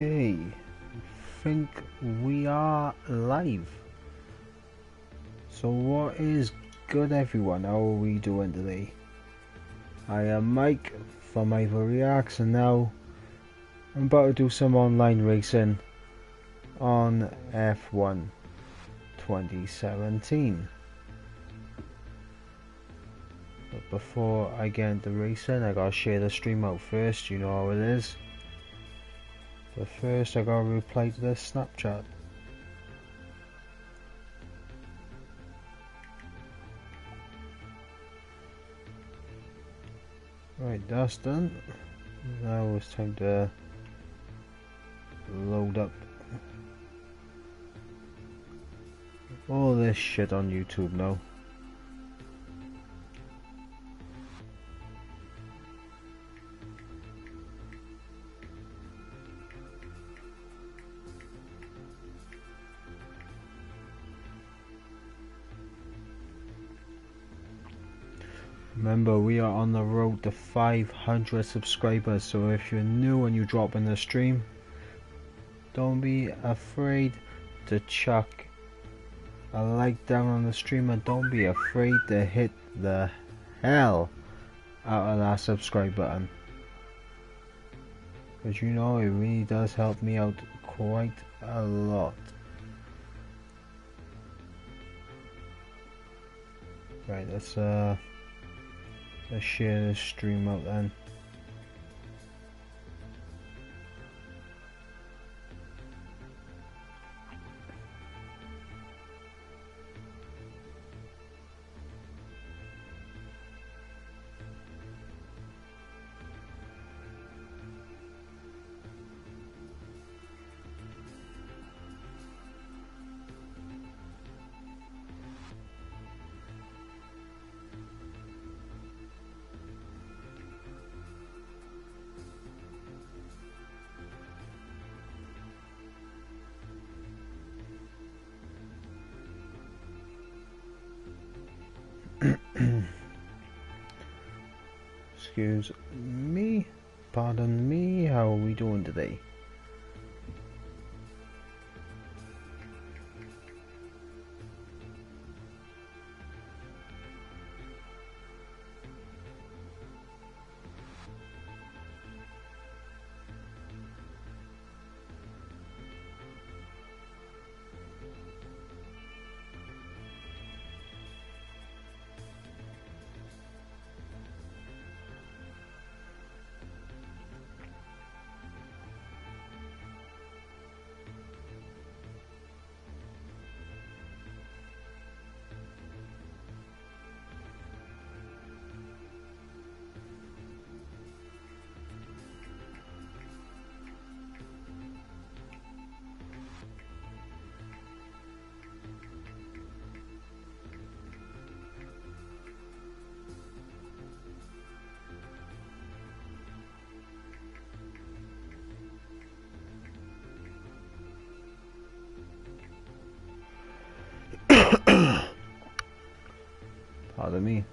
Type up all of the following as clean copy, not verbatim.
Okay, I think we are live. So what is good, everyone? How are we doing today? I am Mike from Ivor, and now I'm about to do some online racing on F1 2017. But before I get into racing, I gotta share the stream out first, you know how it is. But first I gotta reply to this Snapchat. Right, that's done. Now it's time to load up all this shit on YouTube now. Remember, we are on the road to 500 subscribers, so if you're new and you drop in the stream, don't be afraid to chuck a like down on the stream, and don't be afraid to hit the hell out of that subscribe button, because you know it really does help me out quite a lot. Right, let's share this stream out then. Excuse me, pardon me, how are we doing today? Pardon me,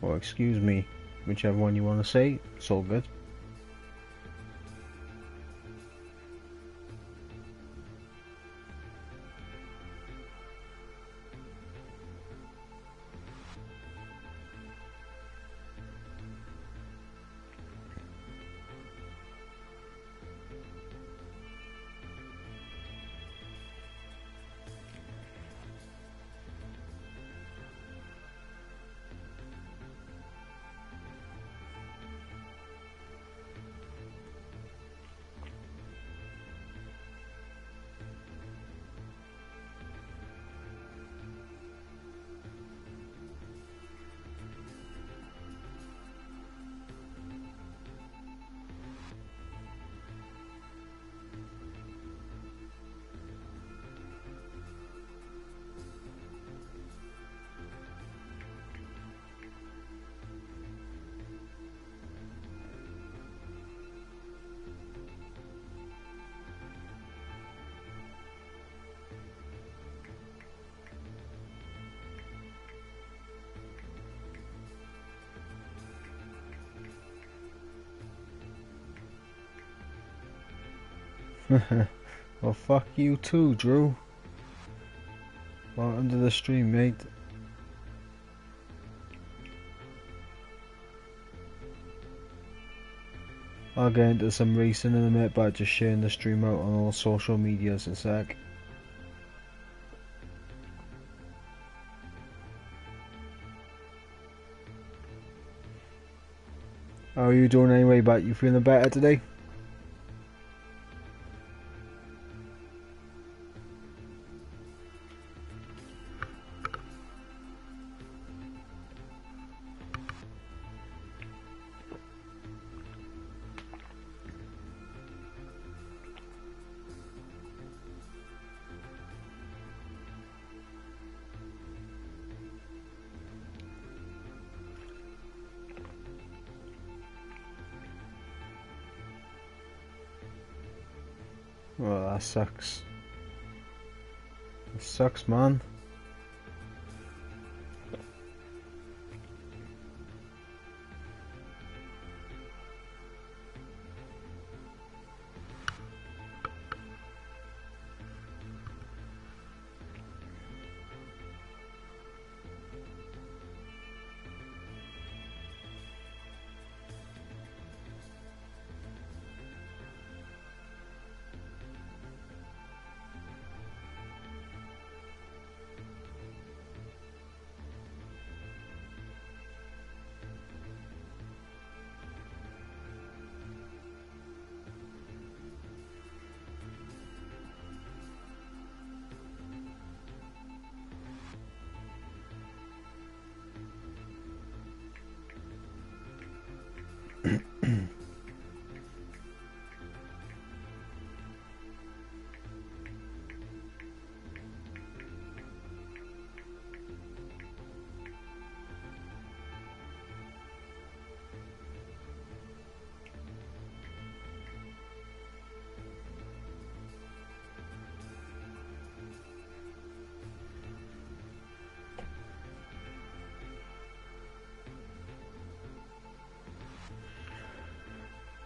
or excuse me, whichever one you want to say, it's all good. Well, fuck you too, Drew. Welcome to the stream, mate. I'll get into some racing in a minute, but just sharing the stream out on all social medias in a sec. How are you doing anyway, but you feeling better today? Well, that sucks. It sucks, man.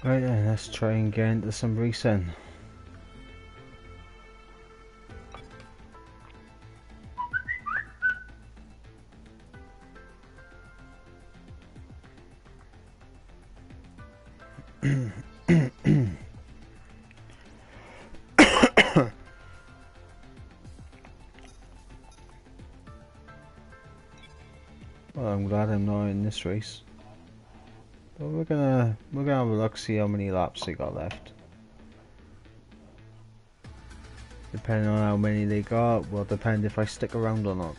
Right then, let's try and get into some racing. Well, I'm glad I'm not in this race. But we're gonna have a look, see how many laps they got left. Depending on how many they got, will depend if I stick around or not.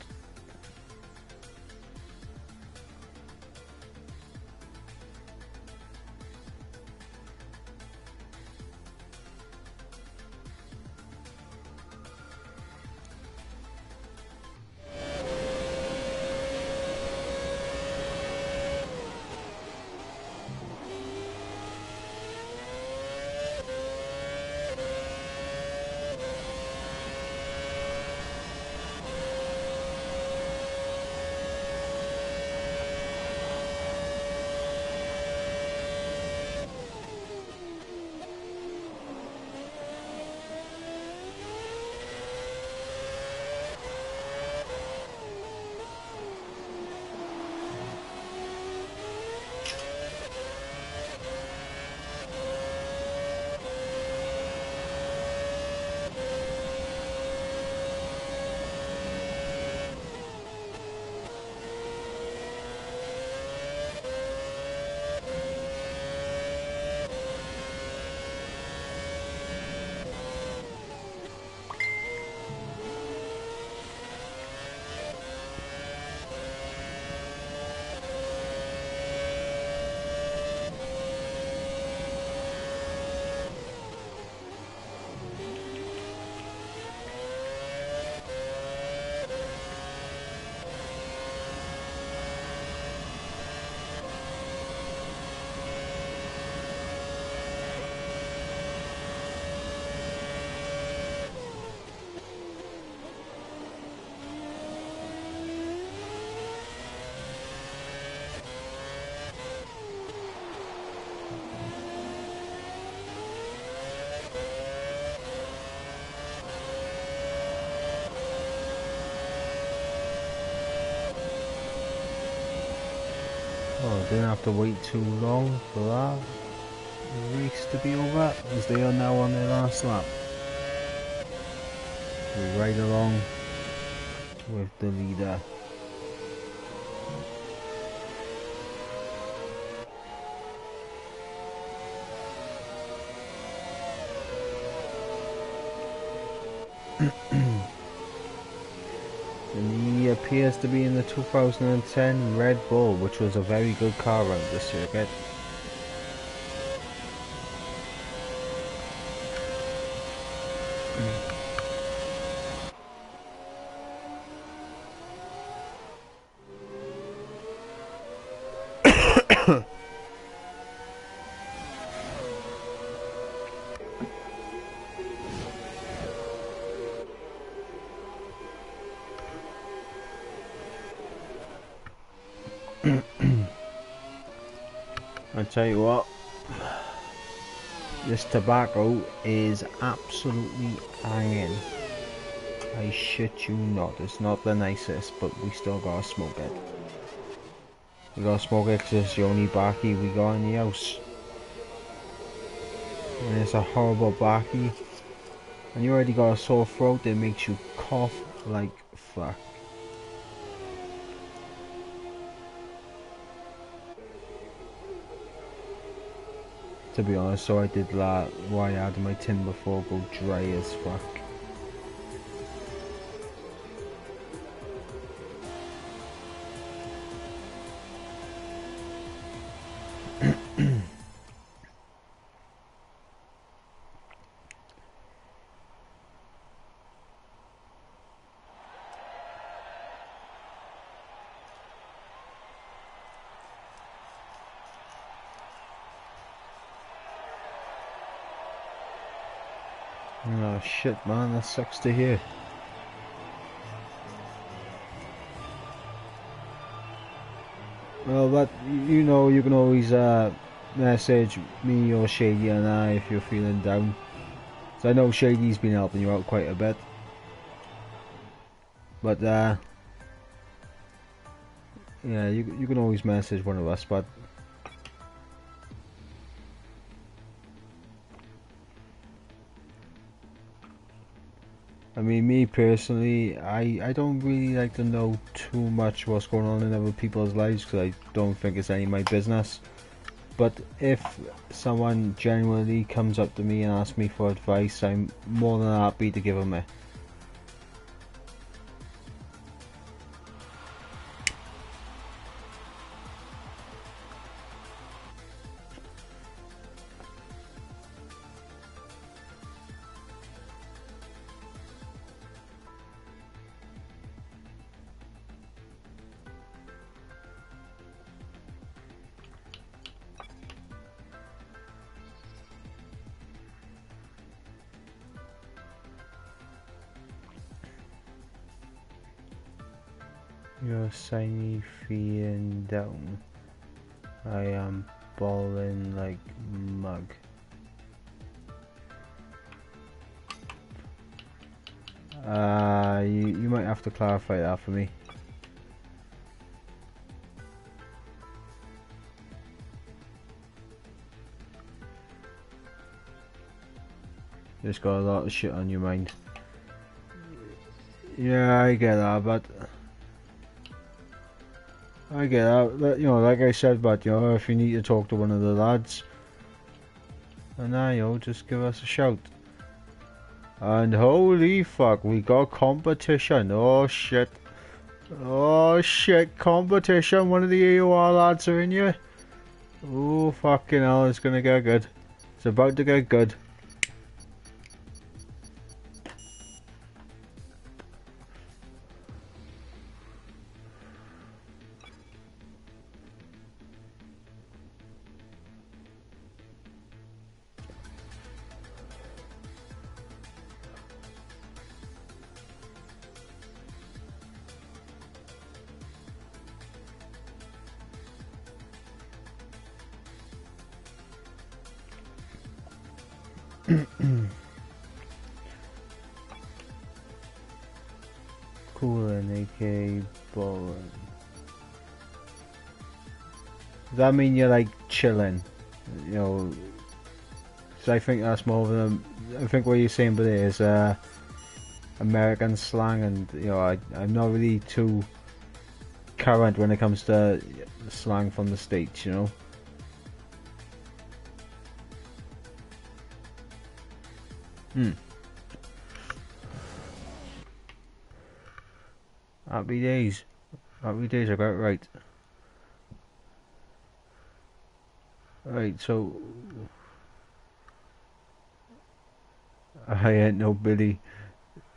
Oh, didn't have to wait too long for that race to be over, as they are now on their last lap. We ride along with the leader. And he appears to be in the 2010 Red Bull, which was a very good car around the circuit. I tell you what, this tobacco is absolutely iron. I shit you not, it's not the nicest, but we still gotta smoke it. We gotta smoke it because it's the only baccy we got in the house. And it's a horrible baccy. And you already got a sore throat that makes you cough like fuck. To be honest, so I did that while I had my tin before go dry as fuck. Oh shit man, that sucks to hear. Well, but you know, you can always message me or Shady and I if you're feeling down. So I know Shady's been helping you out quite a bit. But yeah, you can always message one of us, but I mean, me personally, I don't really like to know too much what's going on in other people's lives because I don't think it's any of my business. But if someone genuinely comes up to me and asks me for advice, I'm more than happy to give them it. You're shiny feeling down. I am balling like mug. You might have to clarify that for me. Just got a lot of shit on your mind. Yeah, I get that, but I get that. You know, like I said, but you know, if you need to talk to one of the lads, and you know, just give us a shout. And holy fuck, we got competition. Oh shit. Oh shit, competition. One of the AOR lads are in here. Oh fucking hell, it's gonna get good. It's about to get good. Cool and AK ballin'. Does that mean you're like chilling? You know, so I think that's more of a, I think what you're saying but it is American slang, and you know, I'm not really too current when it comes to slang from the States, you know. Happy days. Happy days, I got it right. Right, so I ain't no Billy.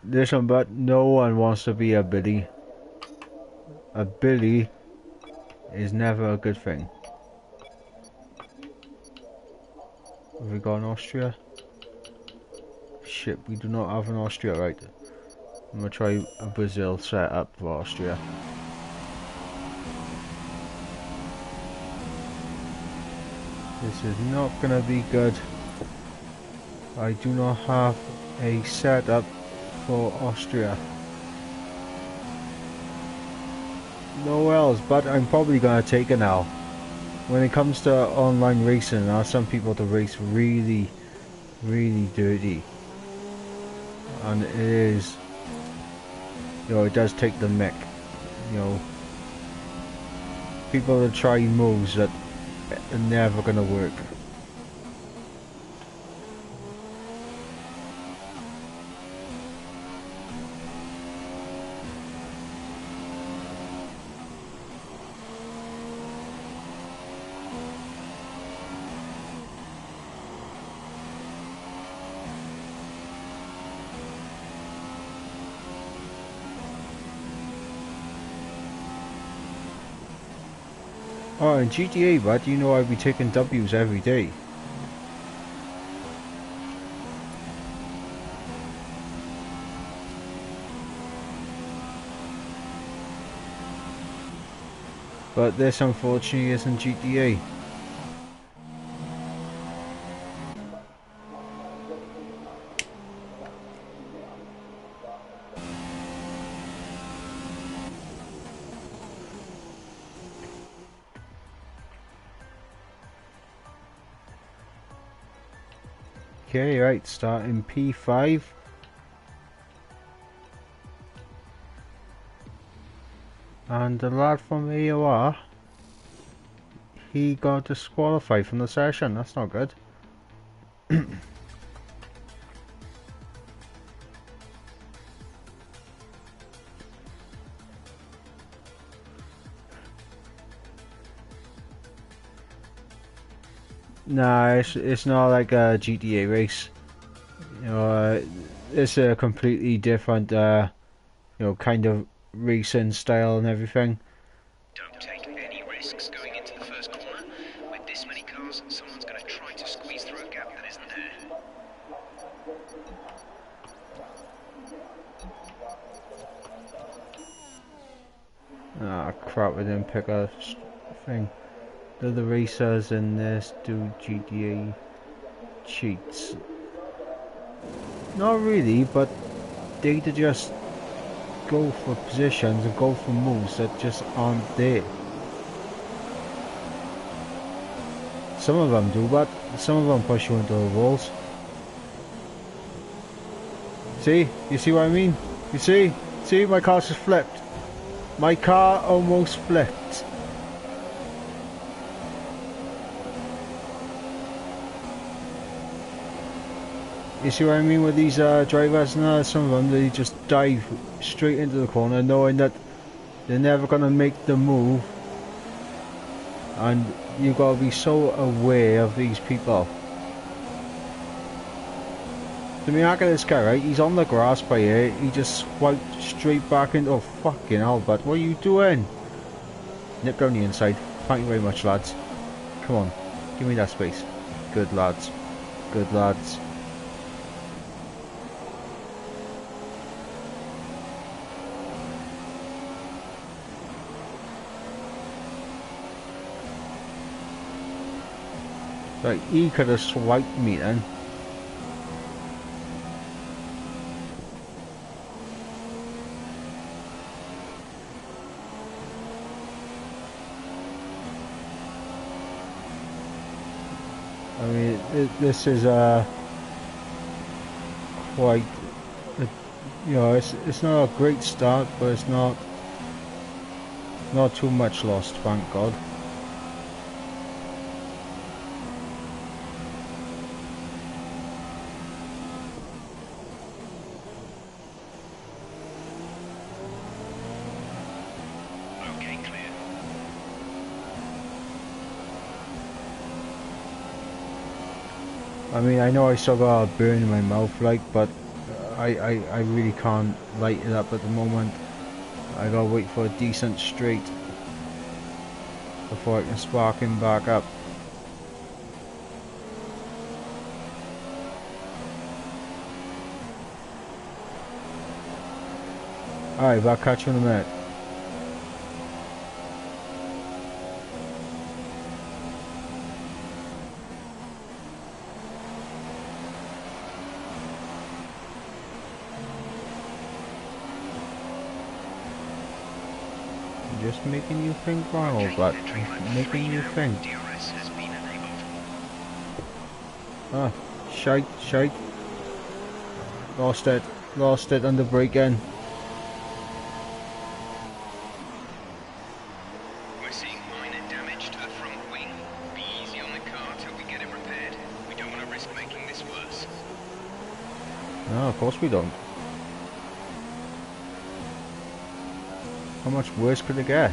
Listen, but no one wants to be a Billy. A Billy is never a good thing. Have we got an Austria? Shit, we do not have an Austria, right? I'm gonna try a Brazil setup for Austria. This is not gonna be good. I do not have a setup for Austria. No else, but I'm probably gonna take it now. When it comes to online racing, there are some people to race really, really dirty. And it is, you know, it does take the mick. You know, people that try moves that are never gonna work. Oh, in GTA, but you know I'd be taking W's every day. But this unfortunately isn't GTA. Okay, right, starting P5. And the lad from AOR, he got disqualified from the session. That's not good. Nah, it's not like a GTA race. You know, it's a completely different, you know, kind of racing style and everything. Don't take any risks going into the first corner. With this many cars, someone's going to try to squeeze through a gap that isn't there. Ah, crap, I didn't pick a thing. Do the racers in this do GTA cheats? Not really, but they just go for positions and go for moves that just aren't there. Some of them do, but some of them push you into the walls. See? You see what I mean? You see? See? My car just flipped. My car almost flipped. You see what I mean with these drivers? Now, some of them, they just dive straight into the corner knowing that they're never going to make the move. And you've got to be so aware of these people. I mean, look at this guy, right? He's on the grass by here. He just swiped straight back into... Oh, fucking hell, but what are you doing? Nip down the inside. Thank you very much, lads. Come on. Give me that space. Good, lads. Good, lads. Right, he could have swiped me then. this is quite, you know, it's not a great start, but it's not too much lost, thank God. Okay, clear. I mean, I know I still got a burn in my mouth, like, but I really can't light it up at the moment. I gotta wait for a decent straight before I can spark him back up. Alright, I'll catch you in a minute. Just making you think, Ronald, Okay, but entering lap 3 making you now. think. DRS has been enabled. Ah, shite. Lost it under braking. We're seeing minor damage to the front wing. Be easy on the car till we get it repaired. We don't want to risk making this worse. No, of course we don't. How much worse could it get?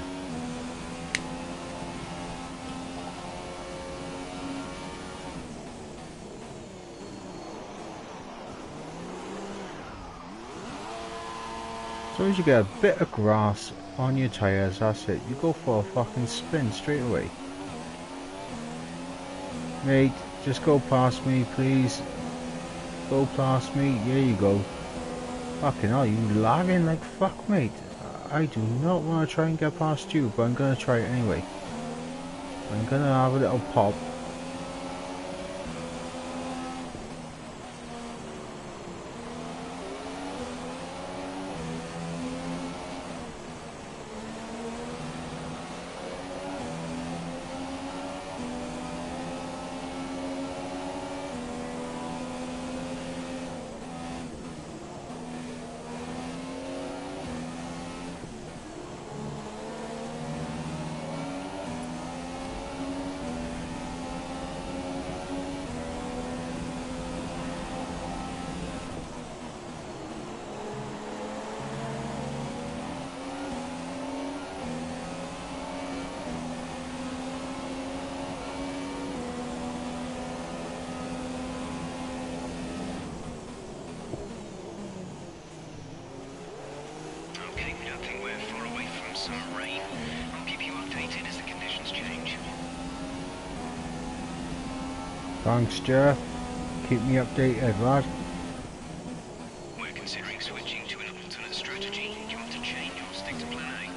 As soon as you get a bit of grass on your tyres, that's it. You go for a fucking spin straight away. Mate, just go past me, please. Go past me. There you go. Fucking hell, you lagging like fuck, mate. I do not want to try and get past you, but I'm gonna try it anyway. I'm gonna have a little pop. Okay, we don't think we're far away from some rain. I'll keep you updated as the conditions change. Thanks, Jeff. Keep me updated, lad. We're considering switching to an alternate strategy. Do you want to change or stick to plan A?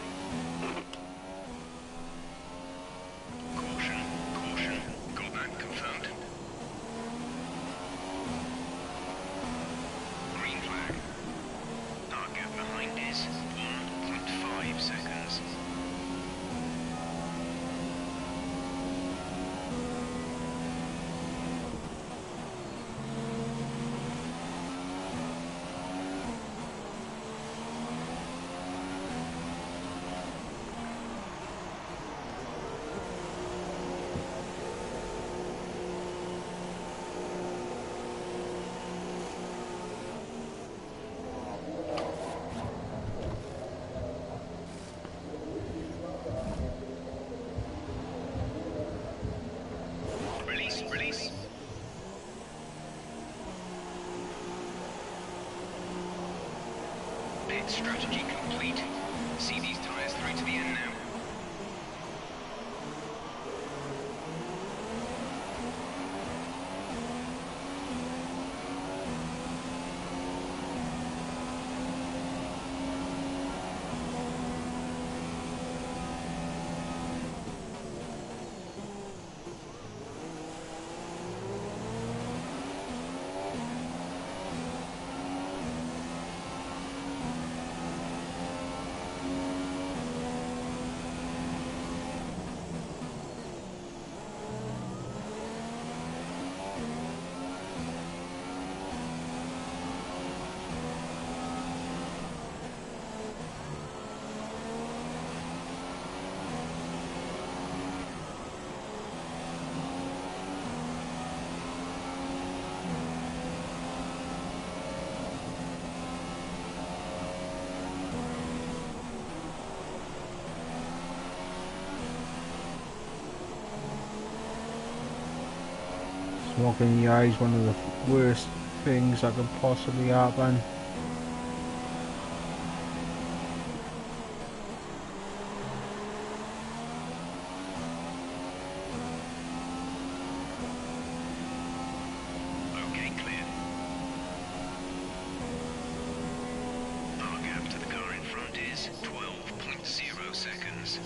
Caution. Got that confirmed. Green flag. Our gap behind is 1.5 seconds. Release. Pit strategy complete. See these tires through to the end now. smoke in the eyes, one of the worst things that could possibly happen. Okay, clear. Our gap to the car in front is 12.0 seconds.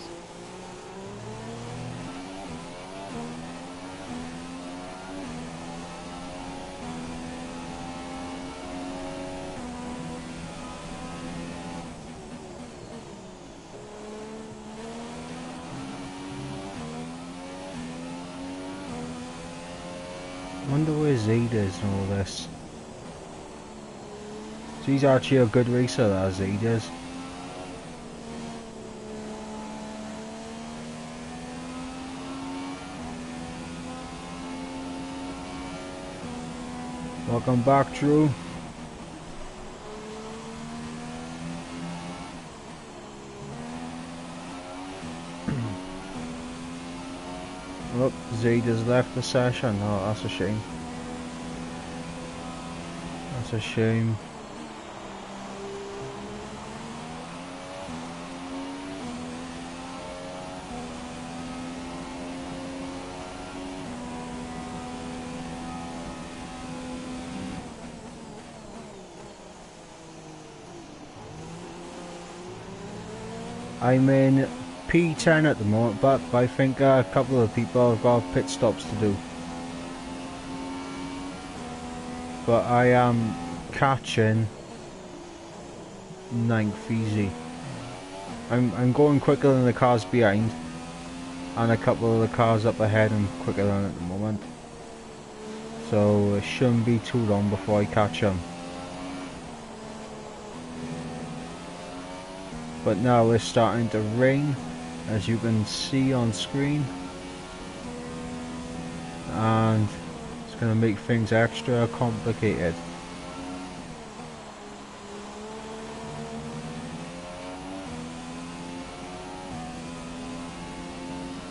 Wonder where Zaid is and all this. So he's actually a good racer, that Zaid is. Welcome back, Drew. Oh, Zaid has left the session. Oh, that's a shame. That's a shame. I'm in P10 at the moment, but I think a couple of people have got pit stops to do. But I am catching 9th easy. I'm going quicker than the cars behind, and a couple of the cars up ahead I'm quicker than at the moment. So it shouldn't be too long before I catch them. But now it's starting to rain, as you can see on screen, and it's going to make things extra complicated.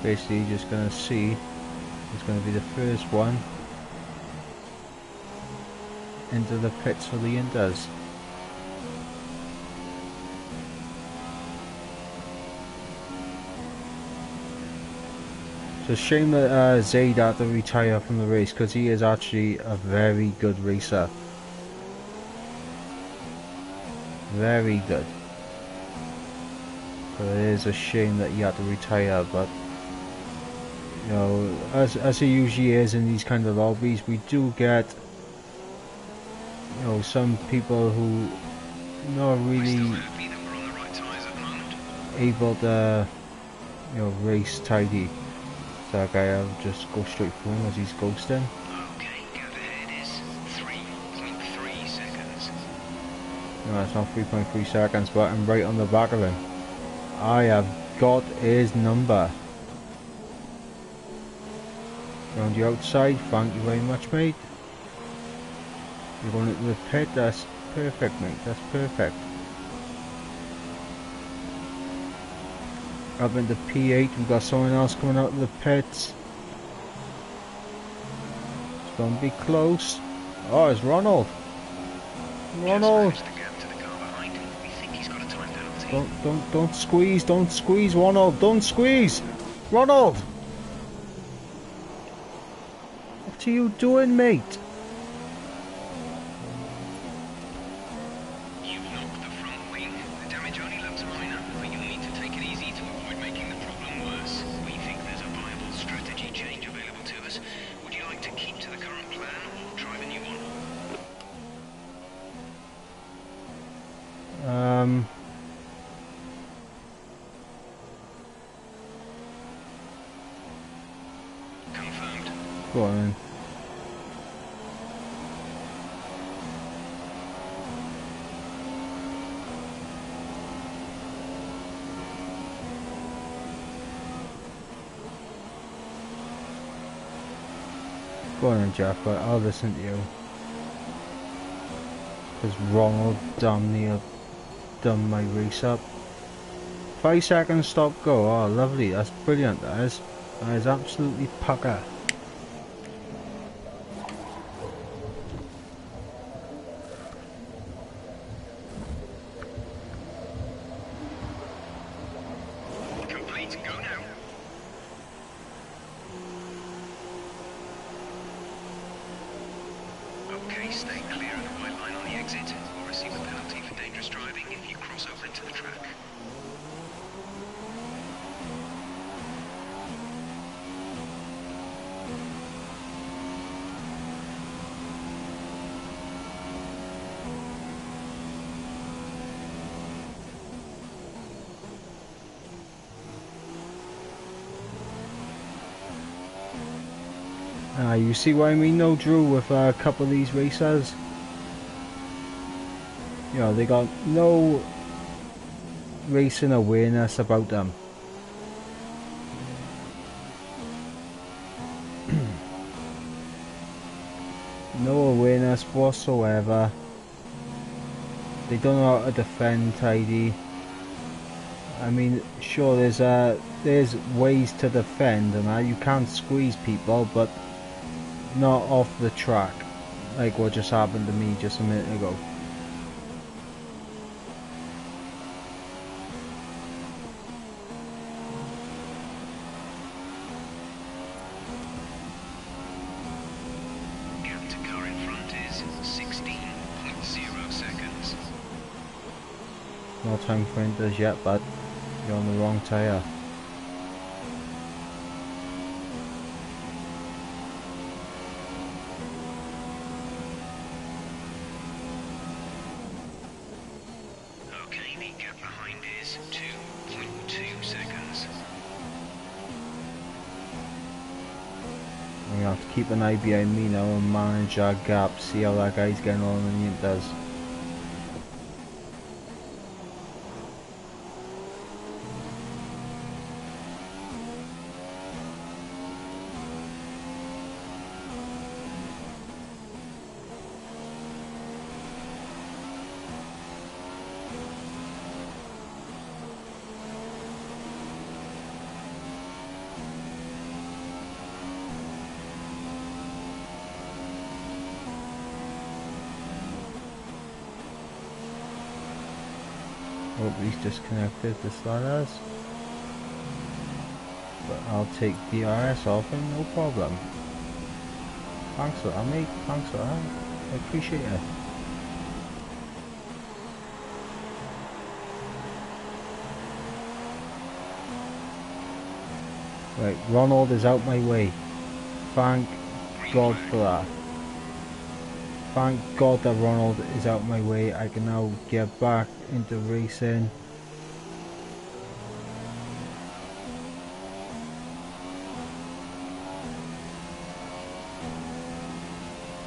Basically, you're just going to see it's going to be the first one into the pits for the Inters. It's a shame that Zaid had to retire from the race, because he is actually a very good racer. Very good. So it is a shame that he had to retire, but you know, as it usually is in these kind of lobbies, we do get, you know, some people who not really able to, you know, race tidy. So that guy, I'll just go straight through him as he's ghosting. Okay, gap ahead is 3.3 seconds. No, it's not 3.3 seconds, but I'm right on the back of him. I have got his number. Round the outside, thank you very much, mate. You're going into the pit, that's perfect, mate, that's perfect. Up into P8, we've got someone else coming out of the pits. It's going to be close. Oh, it's Ronald. Ronald! Don't squeeze, Ronald, don't squeeze! Ronald! What are you doing, mate? You've knocked the front wing. The damage only looks minor, but you'll need to take it easy to avoid making the problem worse. We think there's a viable strategy change available to us. Would you like to keep to the current plan or try the new one? Confirmed. Go on then. Go on then, Jeff, but I'll listen to you. Because Ronald damn near done my race up. 5 seconds stop go. Oh, lovely. That's brilliant, that is. That is absolutely pucker. You see what I mean though, Drew, with a couple of these racers? You know, they got no racing awareness about them. No awareness whatsoever. They don't know how to defend tidy. I mean, sure, there's ways to defend and that. You can't squeeze people, but not off the track, like what just happened to me just a minute ago. Gap to car in front is 16.0 seconds. No time for inters yet, but you're on the wrong tyre. Okay, the gap behind is 2.2 seconds. I'm gonna have to keep an eye behind me now and manage our gap, see how that guy's getting on in the inters. Hope he's disconnected the sliders. But I'll take DRS off him, no problem. Thanks for that, mate. Thanks for that. I appreciate it. Right, Ronald is out my way. Thank God for that. Thank God that Ronald is out my way. I can now get back into racing.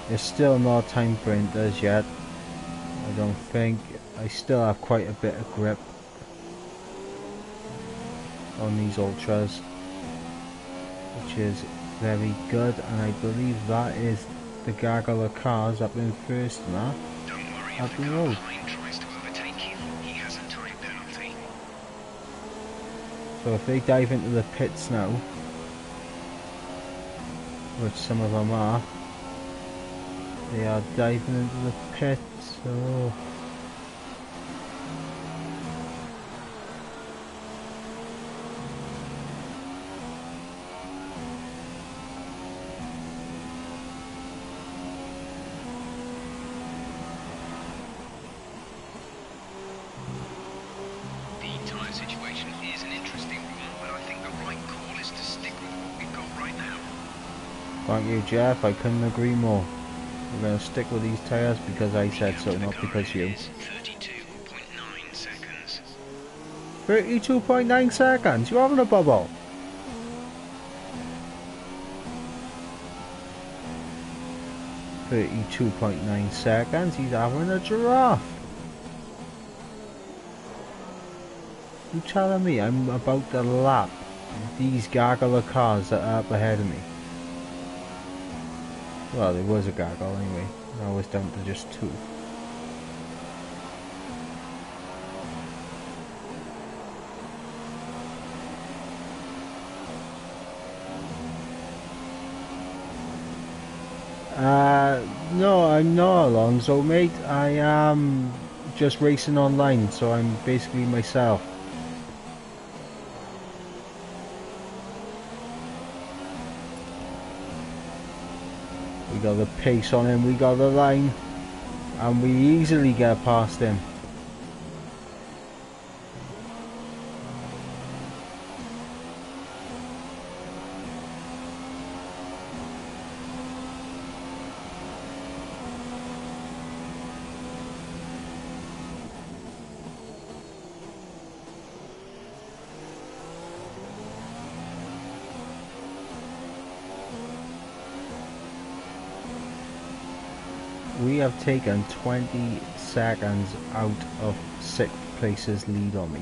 There's still no time for inters yet. I don't think. I still have quite a bit of grip on these ultras, which is very good, and I believe that is the gaggle of cars up in first now. Don't worry Up if the the car road. behind tries to overtake you. He has a time penalty. So if they dive into the pits now, which some of them are, they are diving into the pits. So The tyre situation is an interesting one, but I think the right call is to stick with what we've got right now. thank you, Jeff. I couldn't agree more. We're going to stick with these tyres because I said so, not because you. 32.9 seconds. 32.9 seconds? You having a bubble? .9 seconds? He's having a giraffe. You telling me I'm about to lap these gaggle of cars that are up ahead of me? Well, there was a gaggle anyway. Now it's down to just two. No, I'm not Alonso, mate. I am just racing online, so I'm basically myself. We got the pace on him, we got the line, and we easily get past him. we have taken 20 seconds out of 6th place's lead on me.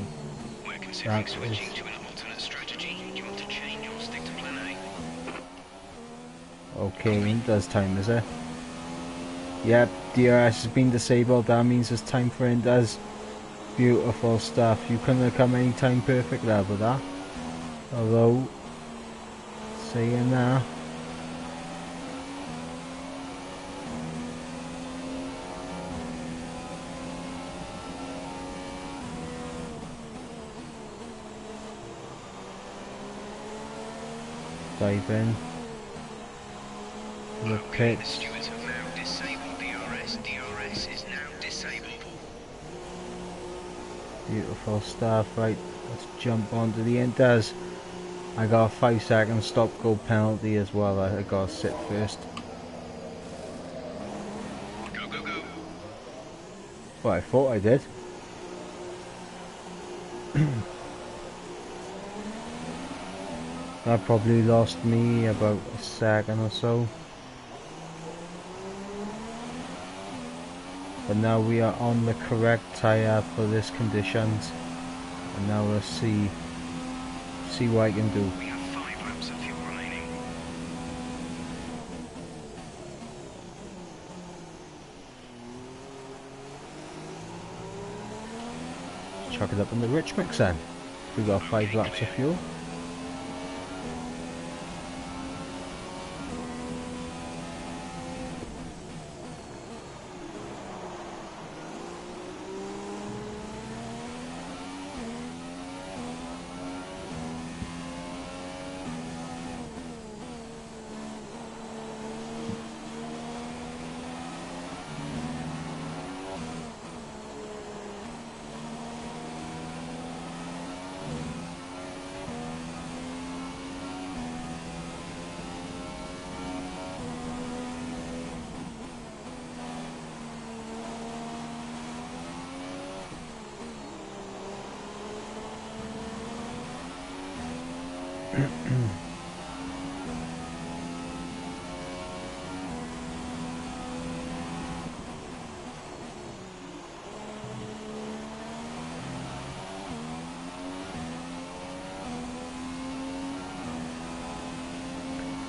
We're considering switching to an alternate strategy. Do you want to change or stick to plan A? Okay, Inda's time, is it? Yep, DRS has been disabled. That means it's time for Inda's. Beautiful stuff. You couldn't have come any time perfect there with that. Although, saying that, dive in. The Okay, the pits. stewards have now disabled DRS. DRS is now disabled. Beautiful stuff. Right, let's jump onto the Indas. I got a 5-second stop go penalty as well. I gotta sit first. Go, go, go. Well, I thought I did. That probably lost me about a second or so. But now we are on the correct tyre for this conditions. And now we'll see what I can do. We have 5 laps of fuel remaining. Chuck it up in the rich mix then. We got 5 laps of fuel.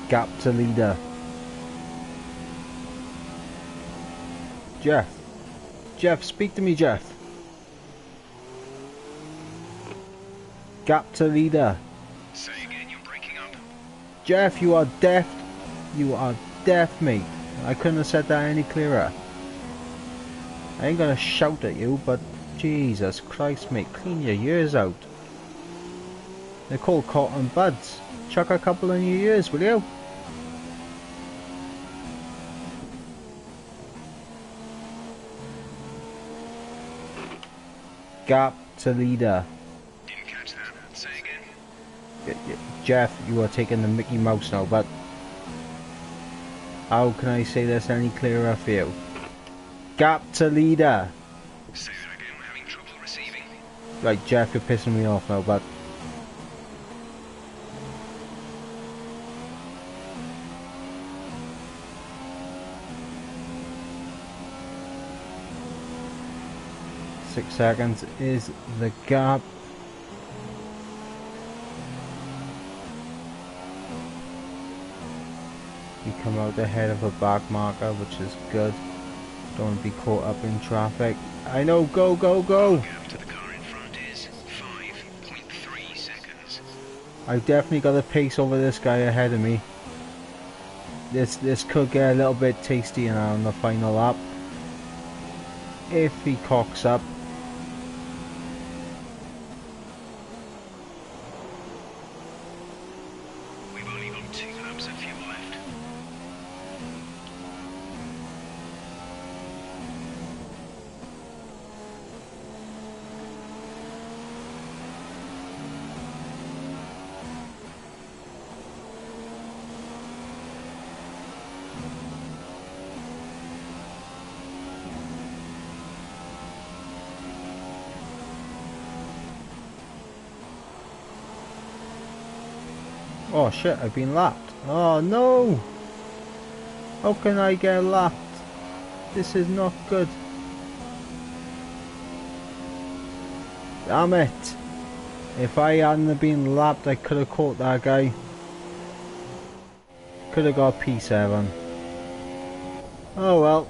Gap to leader. Jeff, speak to me, Jeff. Gap to leader. Say again, you're breaking up. Jeff, you are deaf. You are deaf, mate. I couldn't have said that any clearer. I ain't gonna shout at you, but Jesus Christ, mate, clean your ears out. They're called cotton buds. Chuck a couple in your ears, will you? Gap to leader. Didn't catch that. Say again. Jeff, you are taking the Mickey Mouse now, but how can I say this any clearer for you? Gap to leader. Say that again, we're having trouble receiving. Right, Jeff, you're pissing me off now, but six seconds is the gap. You come out ahead of a back marker, which is good. Don't want to be caught up in traffic. I know, go, go, go! Gap to the car in front is 5.3 seconds. I've definitely got the pace over this guy ahead of me. This could get a little bit tasty on the final lap. If he cocks up. We've only got 2 laps of fuel left. Oh shit, I've been lapped. Oh no! How can I get lapped? This is not good. Damn it. If I hadn't been lapped, I could have caught that guy. Could have got P7. Oh well.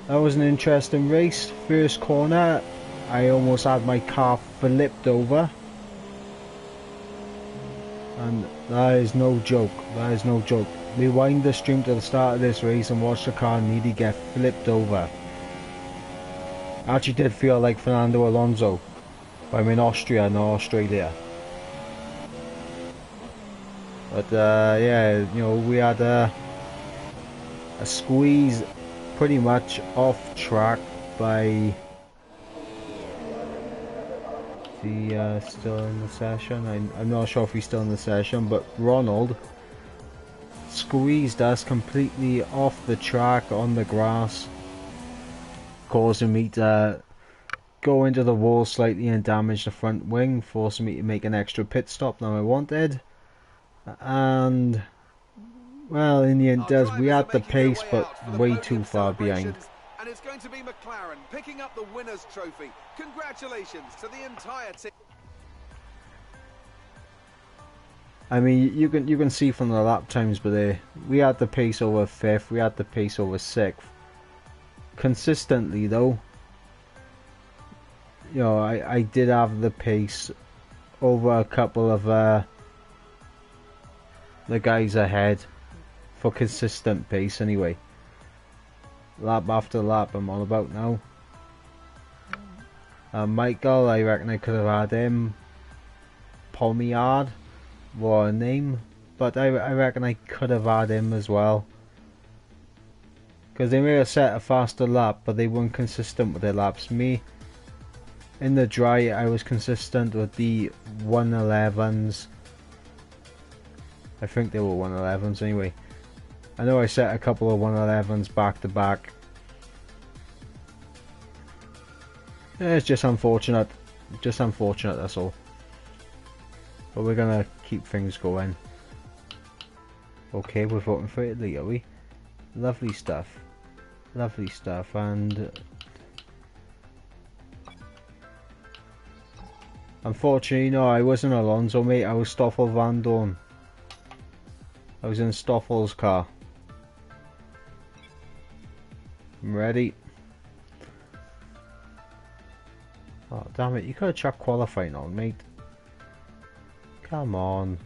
That was an interesting race. First corner, I almost had my car flipped over. And that is no joke. That is no joke. Rewind the stream to the start of this race and watch the car nearly get flipped over. Actually did feel like Fernando Alonso. But I'm in Austria, not Australia. But yeah, you know, we had a squeeze pretty much off track by the still in the session. I'm not sure if he's still in the session, but Ronald squeezed us completely off the track on the grass, causing me to go into the wall slightly and damage the front wing, forcing me to make an extra pit stop than I wanted. And well, in the end, we had the pace, but way too far behind. And it's going to be McLaren picking up the winner's trophy. Congratulations to the entire team. I mean, you can see from the lap times, but we had the pace over 5th, we had the pace over 6th. Consistently though, you know, I did have the pace over a couple of the guys ahead for consistent pace anyway. Lap after lap I'm on about now. Michael, I reckon I could have had him. Pomiard, what a name. But I reckon I could have had him as well. Because they may have set a faster lap, but they weren't consistent with their laps. Me, in the dry, I was consistent with the 111s. I think they were 111s anyway. I know I set a couple of 111s back to back. Yeah, it's just unfortunate. Just unfortunate, that's all. But we're gonna keep things going. Okay, we're voting for Italy, are we? Lovely stuff. Lovely stuff, and unfortunately, no, I wasn't Alonso, mate. I was Stoffel Van Dorn. I was in Stoffel's car. I'm ready. Oh, damn it. You could have chucked qualifying on, mate. Come on.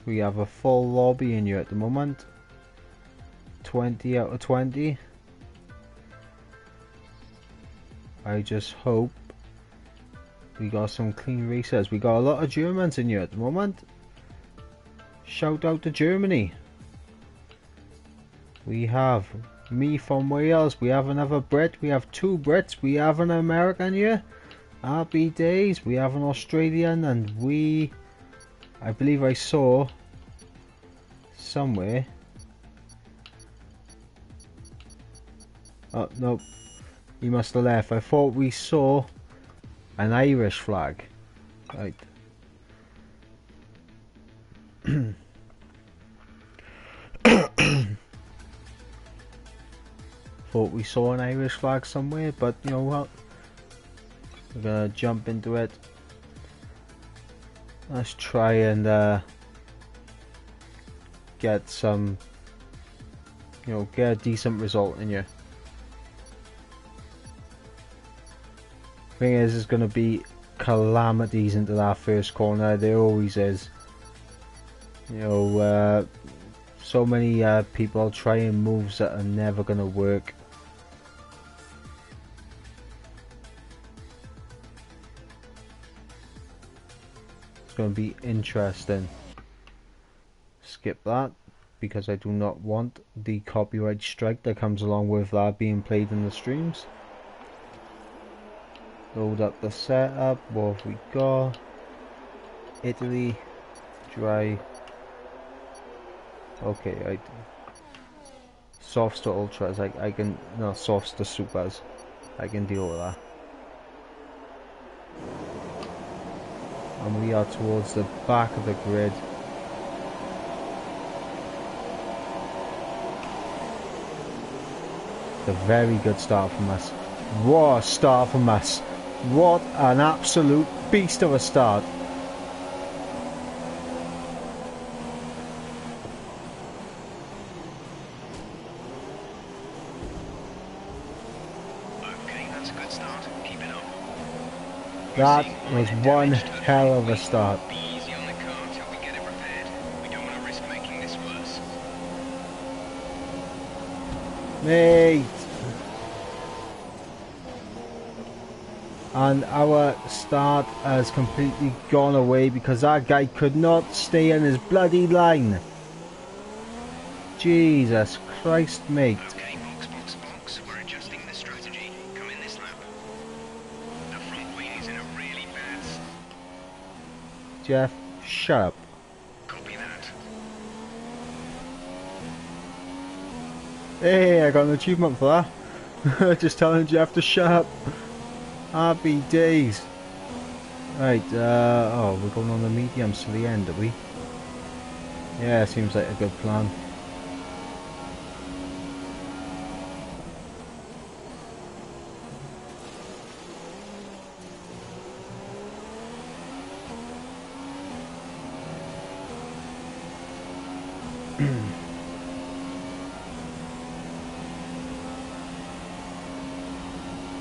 We have a full lobby in here at the moment. 20 out of 20. I just hope we got some clean races. We got a lot of Germans in here at the moment. Shout out to Germany. We have me from Wales. We have another Brit. We have 2 Brits. We have an American here. Happy days. We have an Australian, and I believe I saw somewhere. Oh no, he must have left. I thought we saw an Irish flag. Right. Thought we saw an Irish flag somewhere, but you know what? We're gonna jump into it. Let's try and get some, you know, get a decent result in here. Thing is, there's gonna be calamities into that first corner. There always is. You know, so many people trying moves that are never gonna work. It's gonna be interesting. Skip that, because I do not want the copyright strike that comes along with that being played in the streams. Load up the setup. What have we got? Italy, dry. Okay, softs to ultras. I can, no, softs to supers. I can deal with that. and we are towards the back of the grid. A very good start from us. What a start from us. What an absolute beast of a start. Okay, that's a good start. Keep it up. That was one hell of a start. Be easy on the car till we get it repaired. We don't want to risk making this worse. Mate. And our start has completely gone away because that guy could not stay in his bloody line. Jesus Christ, mate. Okay, box. We're adjusting the strategy. Come in this lap. The front wing is in a really bad... Jeff, shut up. Copy that. Hey, I got an achievement for that. Just telling Jeff to shut up. Happy days. Right, oh, we're going on the mediums to the end, are we? Yeah, seems like a good plan.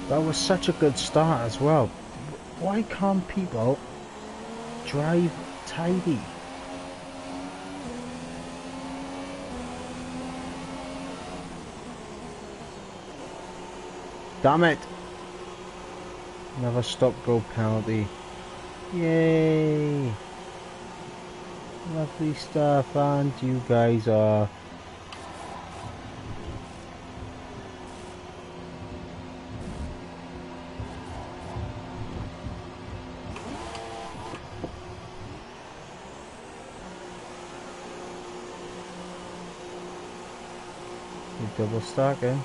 That was such a good start as well. Why can't people drive tidy? Damn it! Another stop-go penalty. Yay! Lovely stuff, and you guys are... double stacking.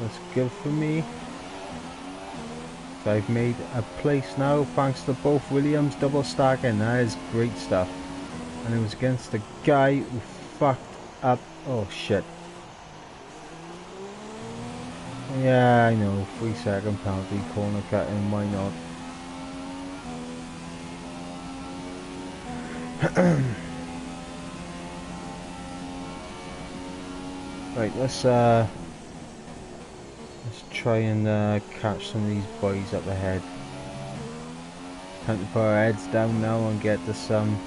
That's good for me. So I've made a place now thanks to both Williams double stacking. That is great stuff. And it was against the guy who fucked up. Oh shit. Yeah, I know. 3-second penalty, corner cutting, why not? Right, let's try and catch some of these boys up ahead. Time to put our heads down now and get to some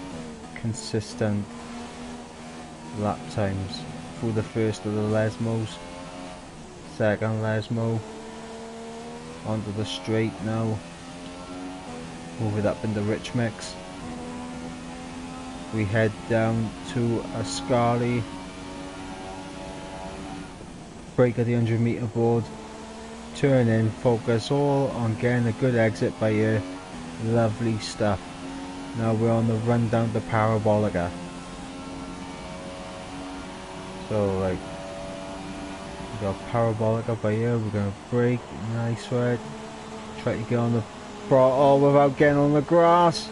consistent lap times through the first of the Lesmos. Second Lesmo. Onto the straight now. Move it up into Rich Mix. We head down to Ascari. Break at the 100-meter board. Turn in, focus all on getting a good exit by here. Lovely stuff. Now we're on the run down to Parabolica. So like, we got Parabolica by here, we're gonna brake, nice right. Try to get on the throttle without getting on the grass.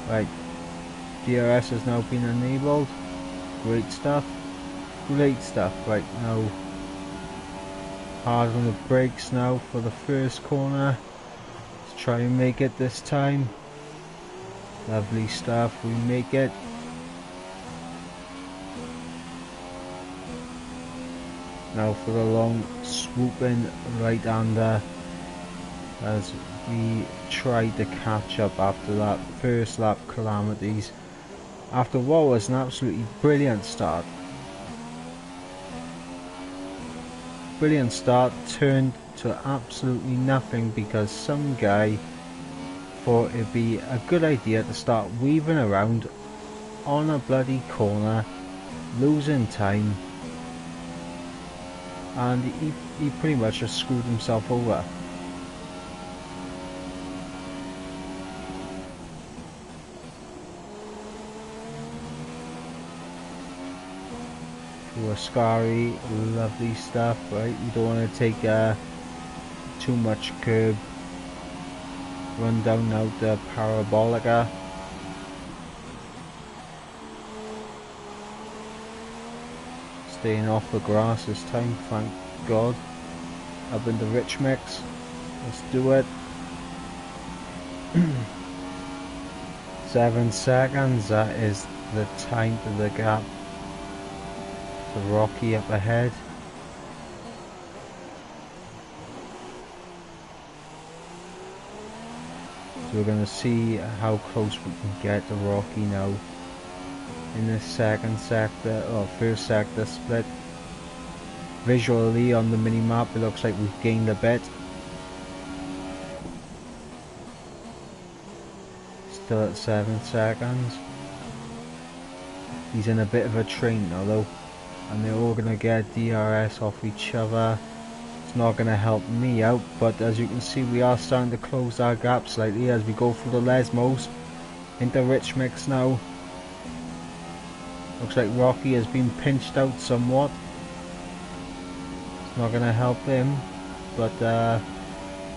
Right. DRS has now been enabled. Great stuff. Great stuff. Right, now hard on the brakes now for the first corner. Let's try and make it this time. Lovely stuff. We make it. Now for the long swooping right-hander as we tried to catch up after that first lap calamities. After what was an absolutely brilliant start. Brilliant start turned to absolutely nothing because some guy thought it'd be a good idea to start weaving around on a bloody corner, losing time, and he pretty much just screwed himself over. through a scary, lovely stuff, right? You don't want to take too much curb. Run down now the Parabolica. Staying off the grass this time, thank God. Up in the rich mix. Let's do it. 7 seconds, that is the time to the gap. The Rocky up ahead. So we're going to see how close we can get to Rocky now. In the second sector, or first sector split. Visually on the mini map it looks like we've gained a bit. Still at 7 seconds. He's in a bit of a train now though, and they're all going to get DRS off each other. It's not going to help me out, but as you can see we are starting to close our gap slightly as we go through the Lesmos into rich mix now. Looks like Rocky has been pinched out somewhat. It's not going to help him, but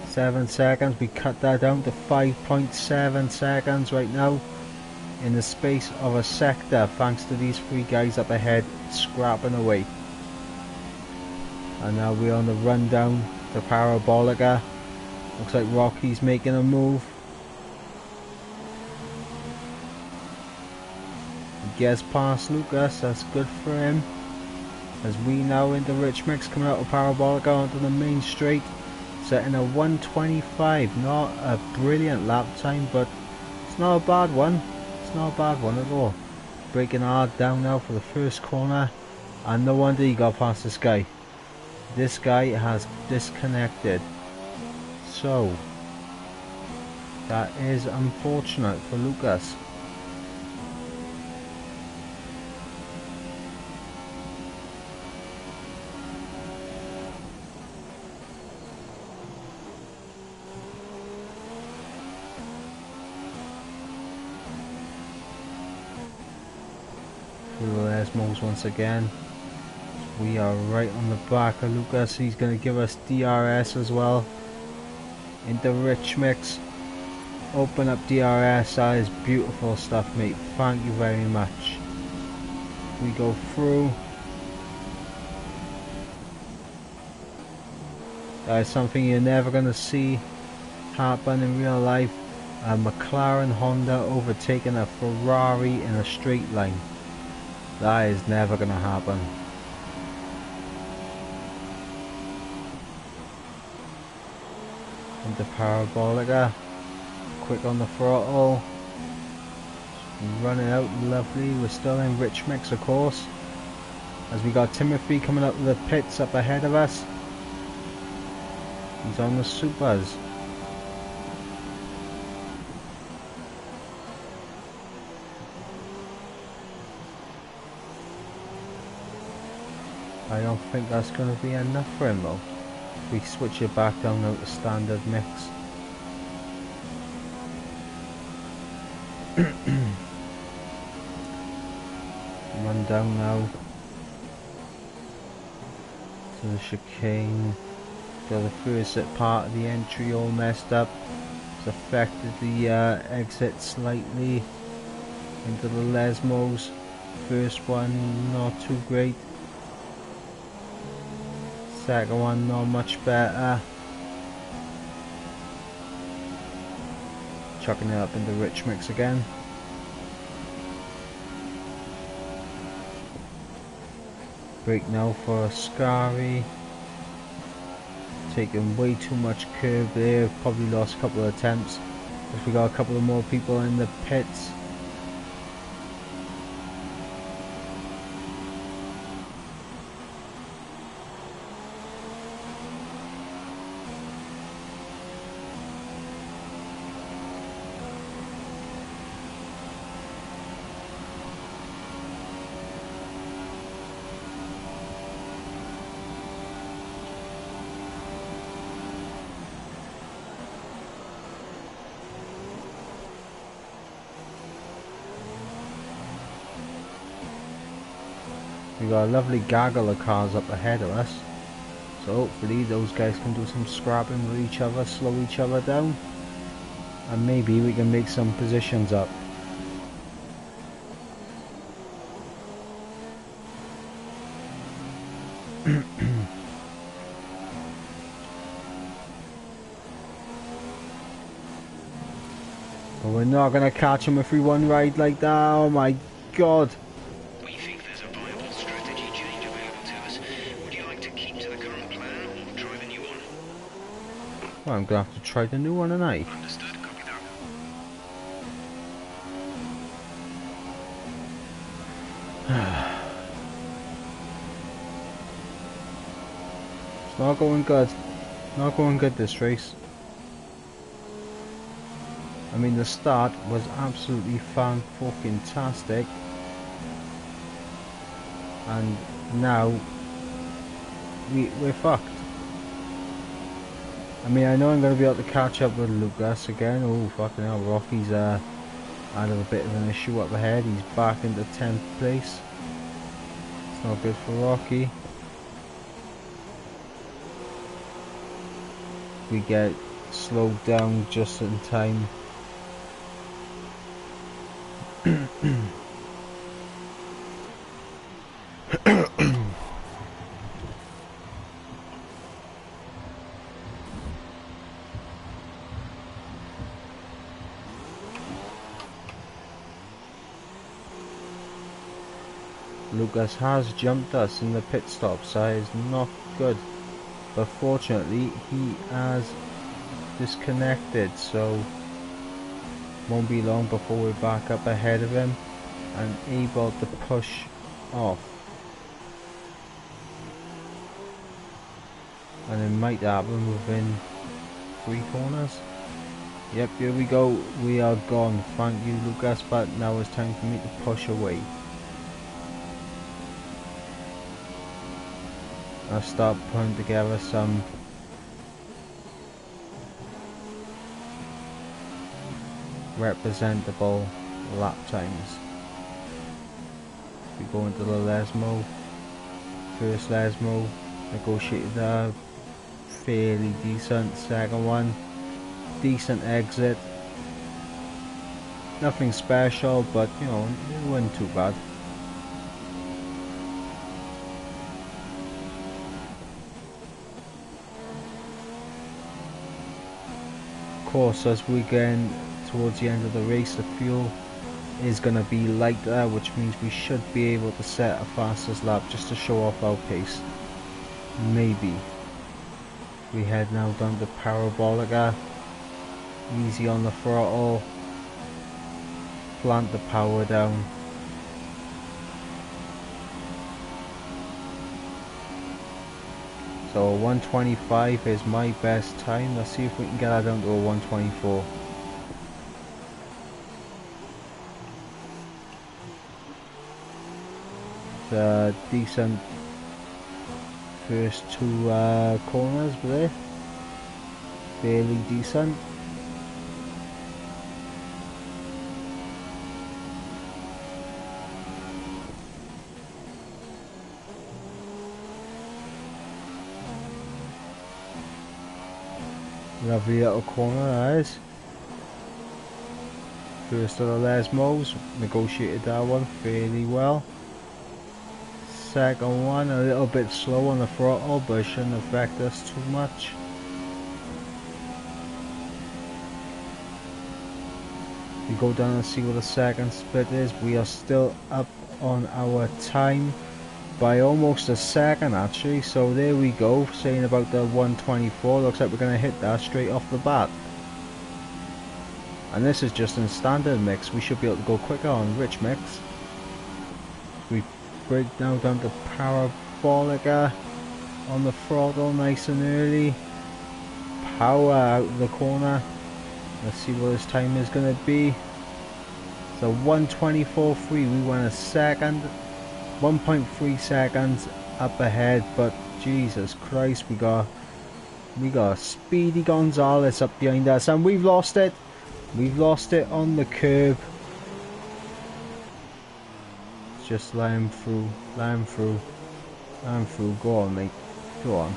7 seconds, we cut that down to 5.7 seconds right now in the space of a sector, thanks to these 3 guys up ahead scrapping away. And now we're on the run down to Parabolica. Looks like Rocky's making a move. He gets past Lucas, that's good for him. As we now into rich mix, coming out of Parabolica onto the main straight, setting a 1:25. Not a brilliant lap time, but it's not a bad one. It's not a bad one at all. Breaking hard down now for the first corner, and no wonder he got past this guy. This guy has disconnected, so that is unfortunate for Lucas. Lesmos once again. We are right on the back of Lucas. He's going to give us DRS as well. Into rich mix. Open up DRS. That is beautiful stuff, mate. Thank you very much. We go through. That is something you're never going to see happen in real life. A McLaren Honda overtaking a Ferrari in a straight line. That is never going to happen. Into Parabolica. Quick on the throttle. Running out lovely. We're still in rich mix of course. As we got Timothy coming up the pits up ahead of us. He's on the supers. I don't think that's going to be enough for him though. We switch it back down now to standard mix. Run down now to the chicane. Got the first part of the entry all messed up. It's affected the exit slightly into the Lesmos. First one not too great. Second one not much better. Chucking it up into rich mix again. Brake now for a Scary. Taking way too much curb there. Probably lost a couple of attempts. If we got a couple of more people in the pits. We got a lovely gaggle of cars up ahead of us. So hopefully those guys can do some scrapping with each other, slow each other down. And maybe we can make some positions up. But we're not going to catch him if we one ride like that. Oh my god. We think there's a viable strategy change available to us. Would you like to keep to the current plan or try the new one? Well, I'm going to have to try the new one tonight. Understood, copy that. It's not going good. Not going good this race. I mean, the start was absolutely fan-fucking-tastic. And now we're fucked. I mean, I know I'm going to be able to catch up with Lucas again. Oh, fucking hell, Rocky's had a bit of an issue up ahead. He's back into 10th place. It's not good for Rocky. We get slowed down just in time. Lucas has jumped us in the pit stop, so it's not good. But fortunately, he has disconnected, so won't be long before we're back up ahead of him and able to push off. And it might happen within 3 corners. Yep, here we go. We are gone. Thank you, Lucas, but now it's time for me to push away. I'll start putting together some representable lap times. We go into the Lesmo. First Lesmo, negotiated a fairly decent. Second one, decent exit. Nothing special, but you know, it wasn't too bad. Of course, as we get towards the end of the race, the fuel is going to be lighter, which means we should be able to set a fastest lap just to show off our pace. Maybe. We head now down to Parabolica. Easy on the throttle. Plant the power down. So 125 is my best time. Let's see if we can get that down to a 124. It's a decent first 2 corners there. Fairly decent. Lovely little corner that is. First of the Lesmos, negotiated that one fairly well. Second one a little bit slow on the throttle, but it shouldn't affect us too much. We go down and see what the second split is. We are still up on our time by almost a second actually, so there we go, saying about the 124. Looks like we're going to hit that straight off the bat. And this is just in standard mix. We should be able to go quicker on rich mix. We break now down to Parabolica on the throttle nice and early. Power out of the corner. Let's see what this time is going to be. So 124.3, we went a second. 1.3 seconds up ahead, but Jesus Christ, we got Speedy Gonzalez up behind us, and we've lost it. We've lost it on the curb. just let him through, let him through, let him through. Go on, mate. Go on.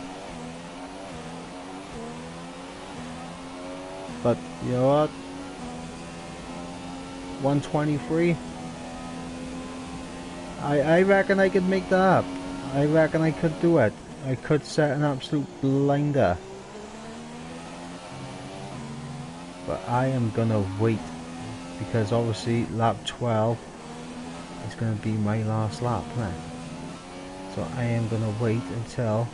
But you know what? 123. I reckon I could make that up. I reckon I could do it. I could set an absolute blinder. But I am gonna wait, because obviously lap 12 is gonna be my last lap, man. So I am gonna wait until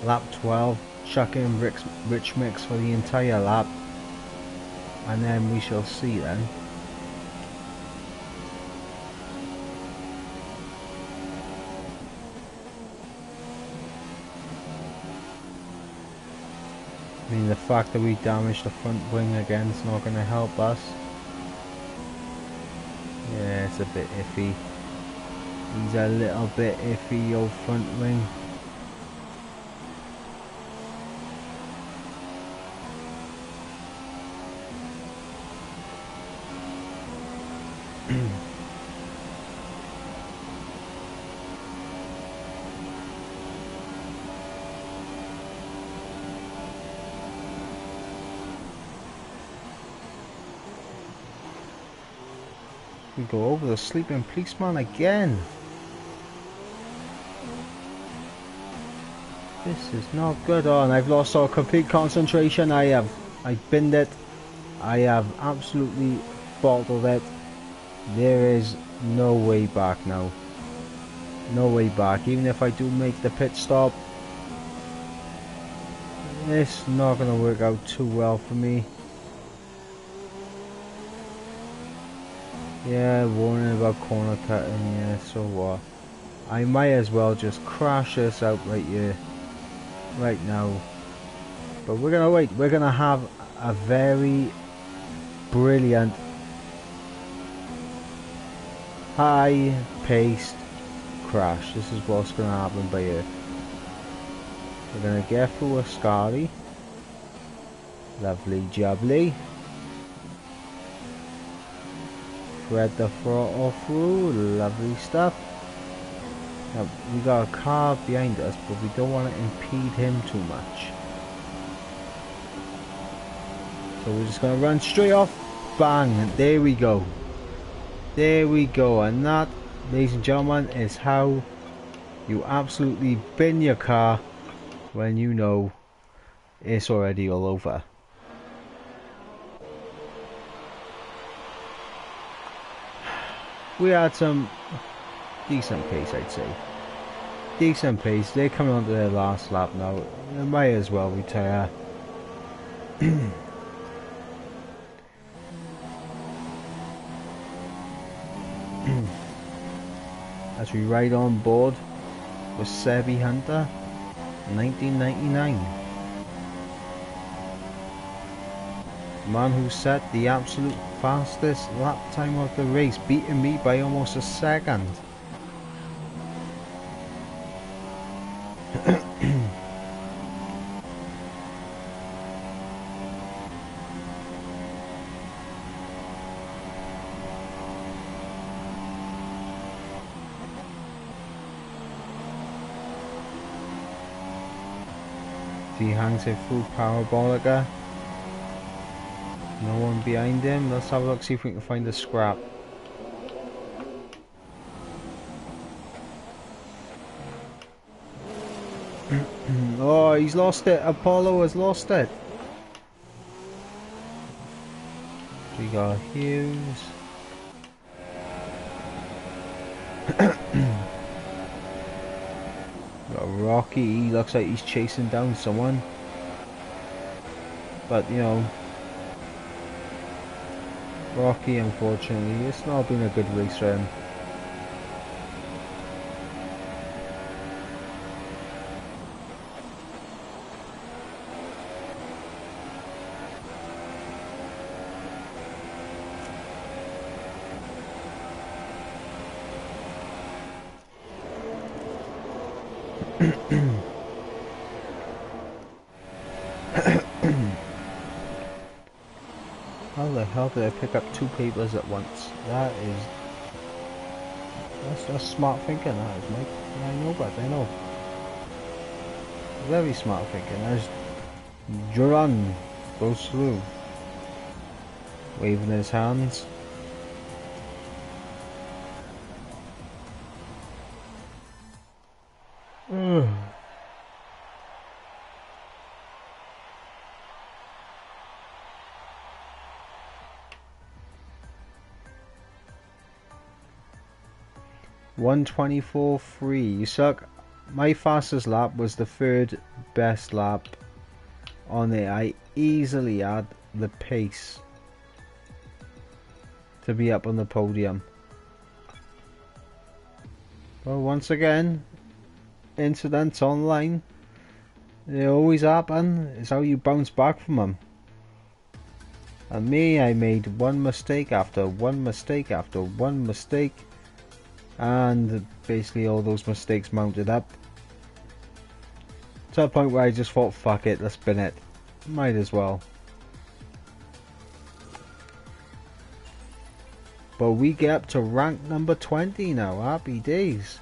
lap 12, chuck in rich mix for the entire lap, and then we shall see then. I mean, the fact that we damaged the front wing again is not going to help us. Yeah, it's a bit iffy. He's a little bit iffy, old front wing. We go over the sleeping policeman again. This is not good. Oh, and I've lost all complete concentration. I binned it. I have absolutely bottled it. There is no way back now. No way back. Even if I do make the pit stop, it's not going to work out too well for me. Yeah, warning about corner cutting, yeah, so what? I might as well just crash this out right here, right now. But we're gonna wait, we're gonna have a very brilliant, high-paced crash. This is what's gonna happen by here. We're gonna get through a Scarly. Lovely jubbly. Thread the throttle through, lovely stuff. Now, we got a car behind us, but we don't want to impede him too much. So we're just going to run straight off, bang, and there we go. There we go, and that, ladies and gentlemen, is how you absolutely bin your car when you know it's already all over. We had some decent pace, I'd say. Decent pace. They're coming on to their last lap now. They might as well retire. As we ride on board with Sebi Hunter, 1999. The man who set the absolute fastest lap time of the race, beating me by almost a second. He hangs it through Parabolica. No one behind him. Let's have a look, see if we can find a scrap. Oh, he's lost it. Apollo has lost it. We got Hughes. Got Rocky. He looks like he's chasing down someone. But, you know, Rocky, unfortunately, it's not been a good race for him. How the hell did I pick up two papers at once? That is That's smart thinking, that is, Mike. I know that, I know. Very smart thinking. As Duran goes through, waving his hands. Ugh. $1:24.3. You suck. My fastest lap was the third best lap on it. I easily had the pace to be up on the podium. Well, once again, incidents online, they always happen. It's how you bounce back from them. And me, I made one mistake after one mistake after one mistake, and basically all those mistakes mounted up to a point where I just thought, fuck it, let's bin it. Might as well. But we get up to rank number 20 now. Happy days.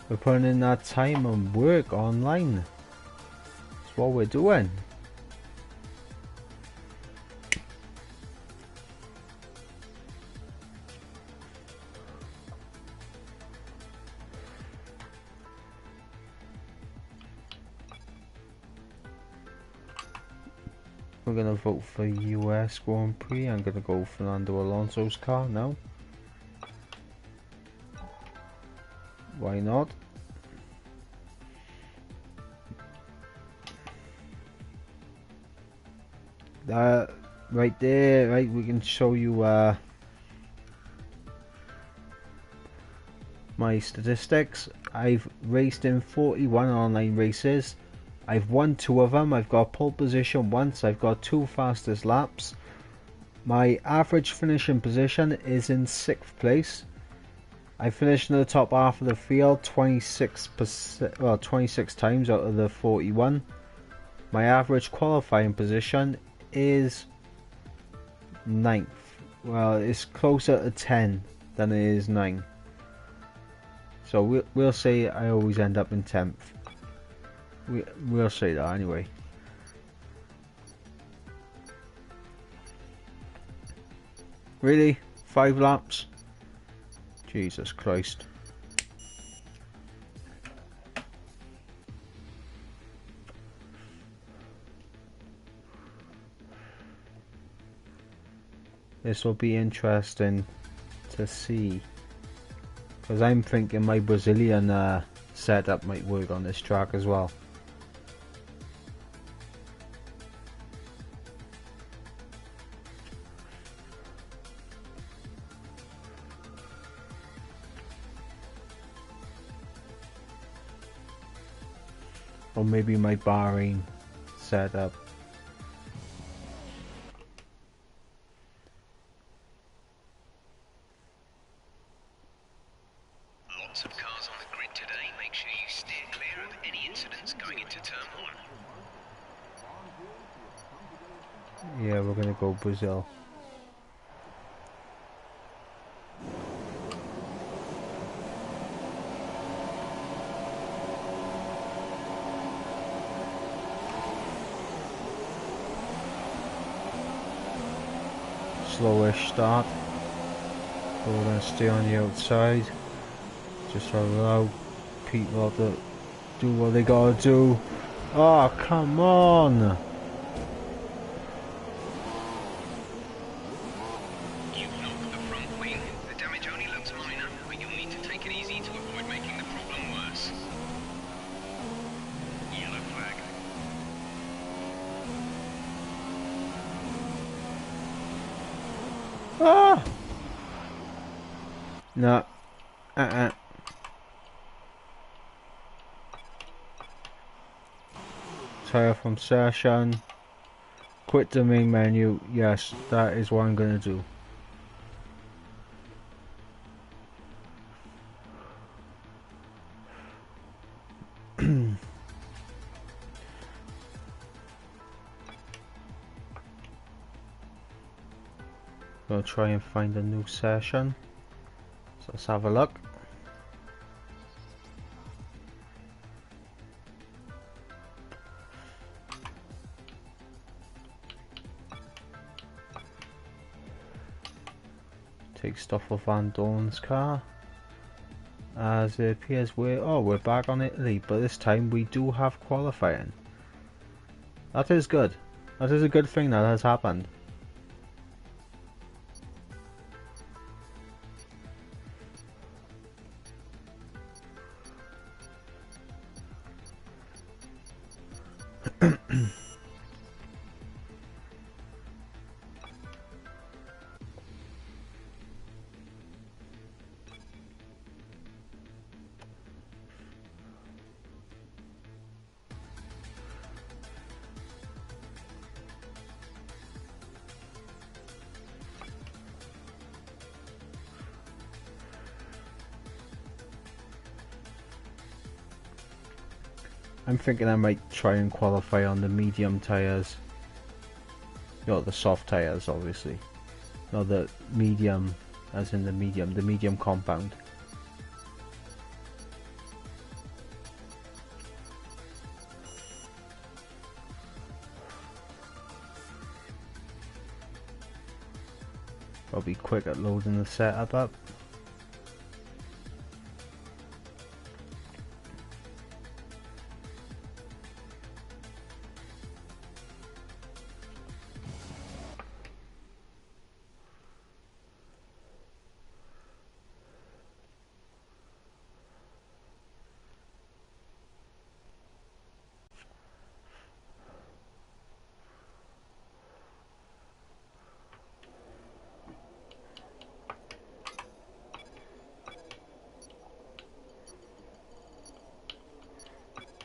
We're putting in that time and work online. That's what we're doing. We're gonna vote for US Grand Prix. I'm gonna go Fernando Alonso's car now. Why not? Right there, right, we can show you my statistics. I've raced in 41 online races. I've won 2 of them. I've got pole position once. I've got 2 fastest laps. My average finishing position is in 6th place. I finished in the top half of the field 26%, well, 26 times out of the 41. My average qualifying position is 9th. Well, it's closer to 10 than it is 9. So we'll say I always end up in 10th. We'll say that anyway. Really? 5 laps? Jesus Christ. This will be interesting to see, because I'm thinking my Brazilian setup might work on this track as well. Or maybe my Bahrain setup. Lots of cars on the grid today. Make sure you steer clear of any incidents going into turn 1. Yeah, we're gonna go Brazil. Slowish start. But we're gonna stay on the outside. Just allow people to do what they gotta do. Oh, come on! You've knocked the front wing. The damage only looks minor, but you'll need to take it easy to avoid making the problem worse. Yellow flag. Ah! No. Tire from session. Quit the main menu. Yes, that is what I'm gonna do. Gonna try and find a new session. So let's have a look. Take stuff off Van Dorn's car. As it appears we're back on Italy, but this time we do have qualifying. That is good. That is a good thing that has happened. I'm thinking I might try and qualify on the medium tyres. No, the soft tyres, obviously. No, the medium, as in the medium compound. I'll be quick at loading the setup up.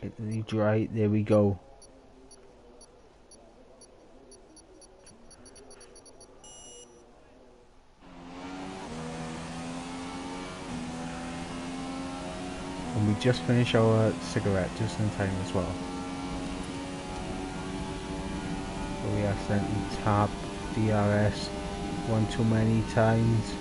Italy dry, there we go. And we just finished our cigarette just in time as well. So we accidentally tapped DRS one too many times.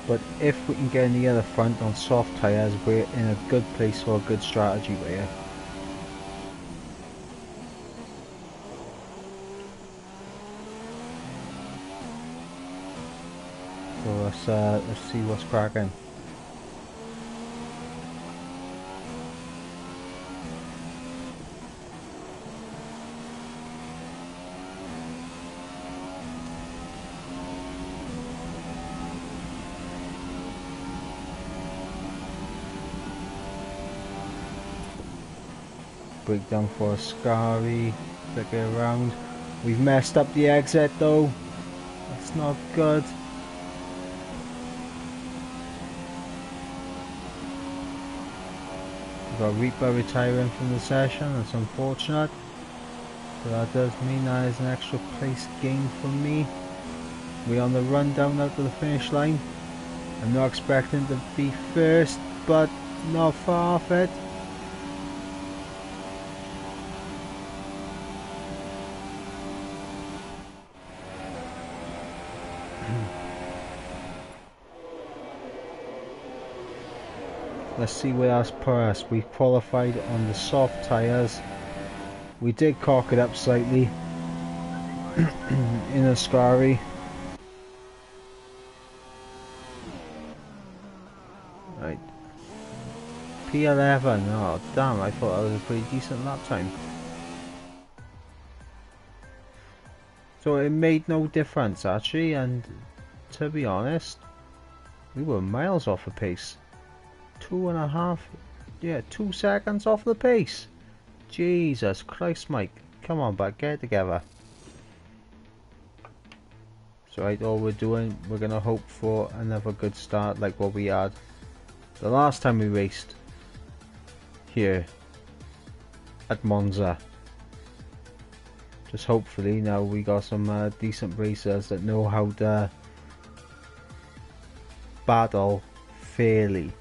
But if we can get near the front on soft tyres, we're in a good place for a good strategy here. So let's see what's cracking. Breakdown for a Scary, flick it around. We've messed up the exit though. That's not good. We've got Reaper retiring from the session, that's unfortunate. But that does mean that is an extra place gained for me. We're on the run down out to the finish line. I'm not expecting to be first, but not far off it. Let's see where that's put us. We qualified on the soft tyres. We did cock it up slightly in a Scary. Right. P11. Oh damn, I thought that was a pretty decent lap time. So it made no difference actually, and to be honest, we were miles off the pace. 2 seconds off the pace. Jesus Christ, Mike. Come on, back, get it together. So right, all we're doing, we're gonna hope for another good start like what we had the last time we raced here at Monza. Just hopefully now we got some decent racers that know how to battle fairly.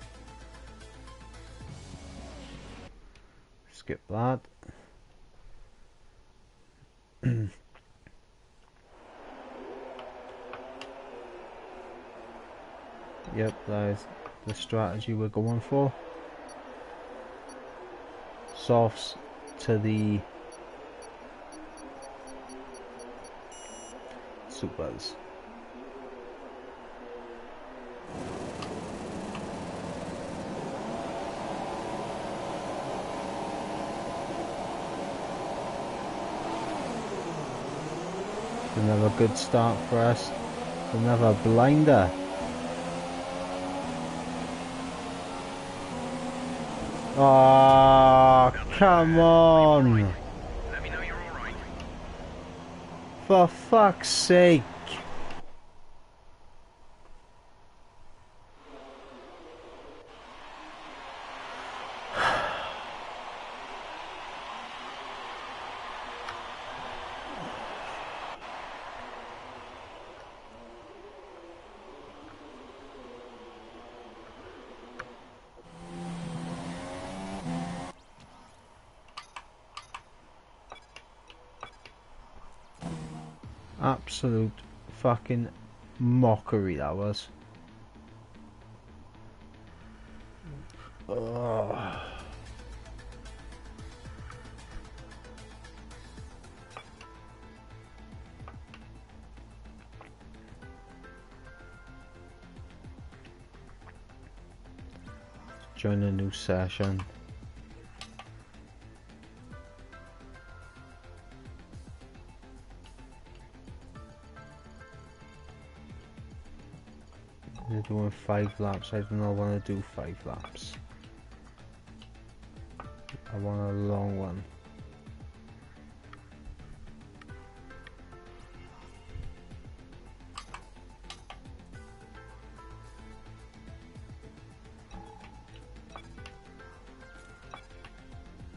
Skip that. Yep, that is the strategy we're going for. Softs to the supers. Another good start for us. Another blinder. Oh, come on! Let me know you're all right. For fuck's sake! Absolute fucking mockery that was. Ugh. Join a new session. They're doing 5 laps. I do not want to do 5 laps. I want a long one.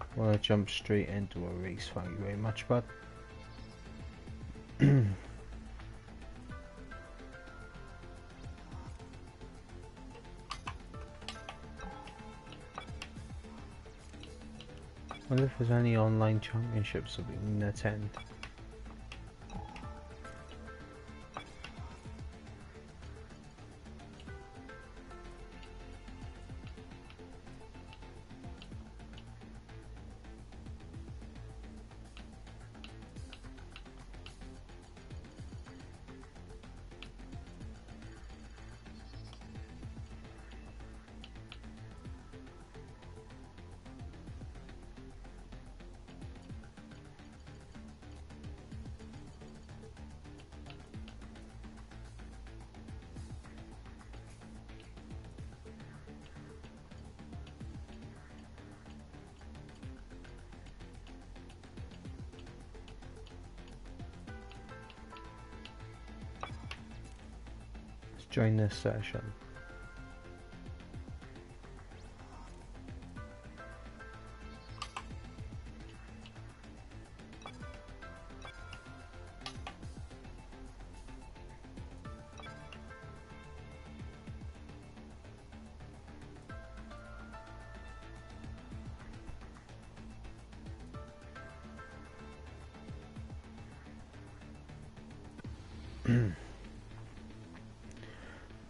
I want to jump straight into a race. Thank you very much, bud. I wonder if there's any online championships that we can attend. Join this session.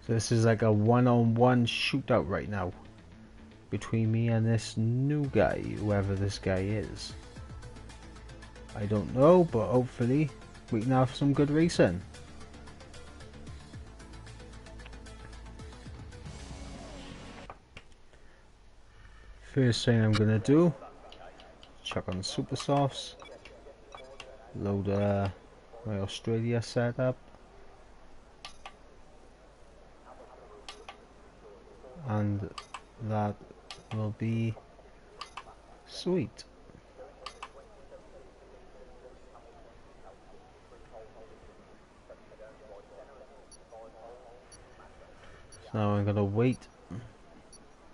So this is like a one-on-one shootout right now between me and this new guy, whoever this guy is. I don't know, but hopefully we can have some good racing. First thing I'm gonna do, chuck on the super softs, load my Australia setup, and that will be sweet. So now I'm gonna wait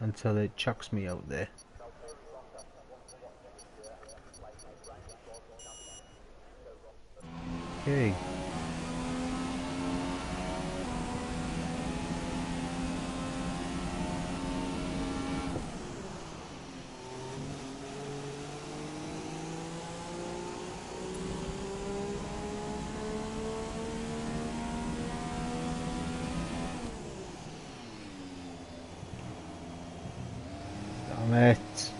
until it chucks me out there. Okay. Damn it.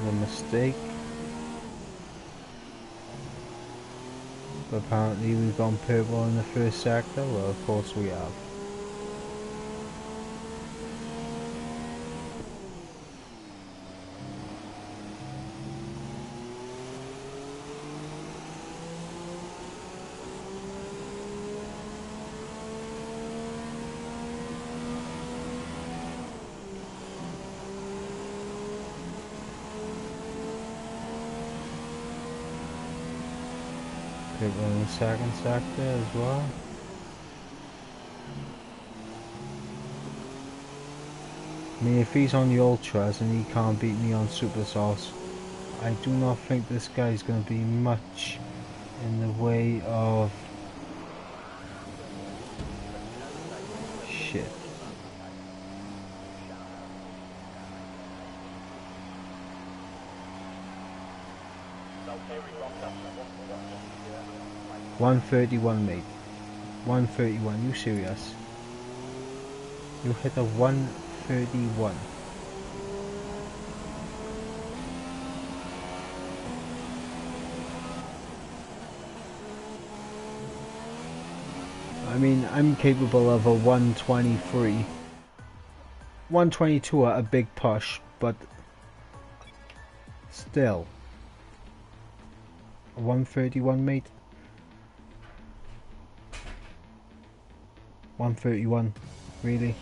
A mistake. But apparently we've gone purple in the first sector. Well, of course we have. Purple in the second sector as well. I mean, if he's on the ultras and he can't beat me on super sauce, I do not think this guy's going to be much in the way of shit. $131, mate. 131. You serious? You hit a 131. I mean, I'm capable of a 123. 122 at a big push, but still. A 131, mate. 131. Really?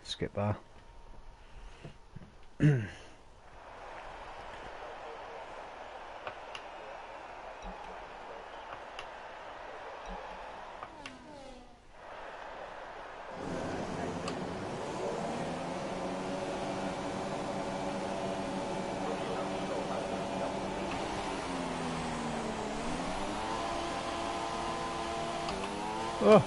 Skip that. Oh!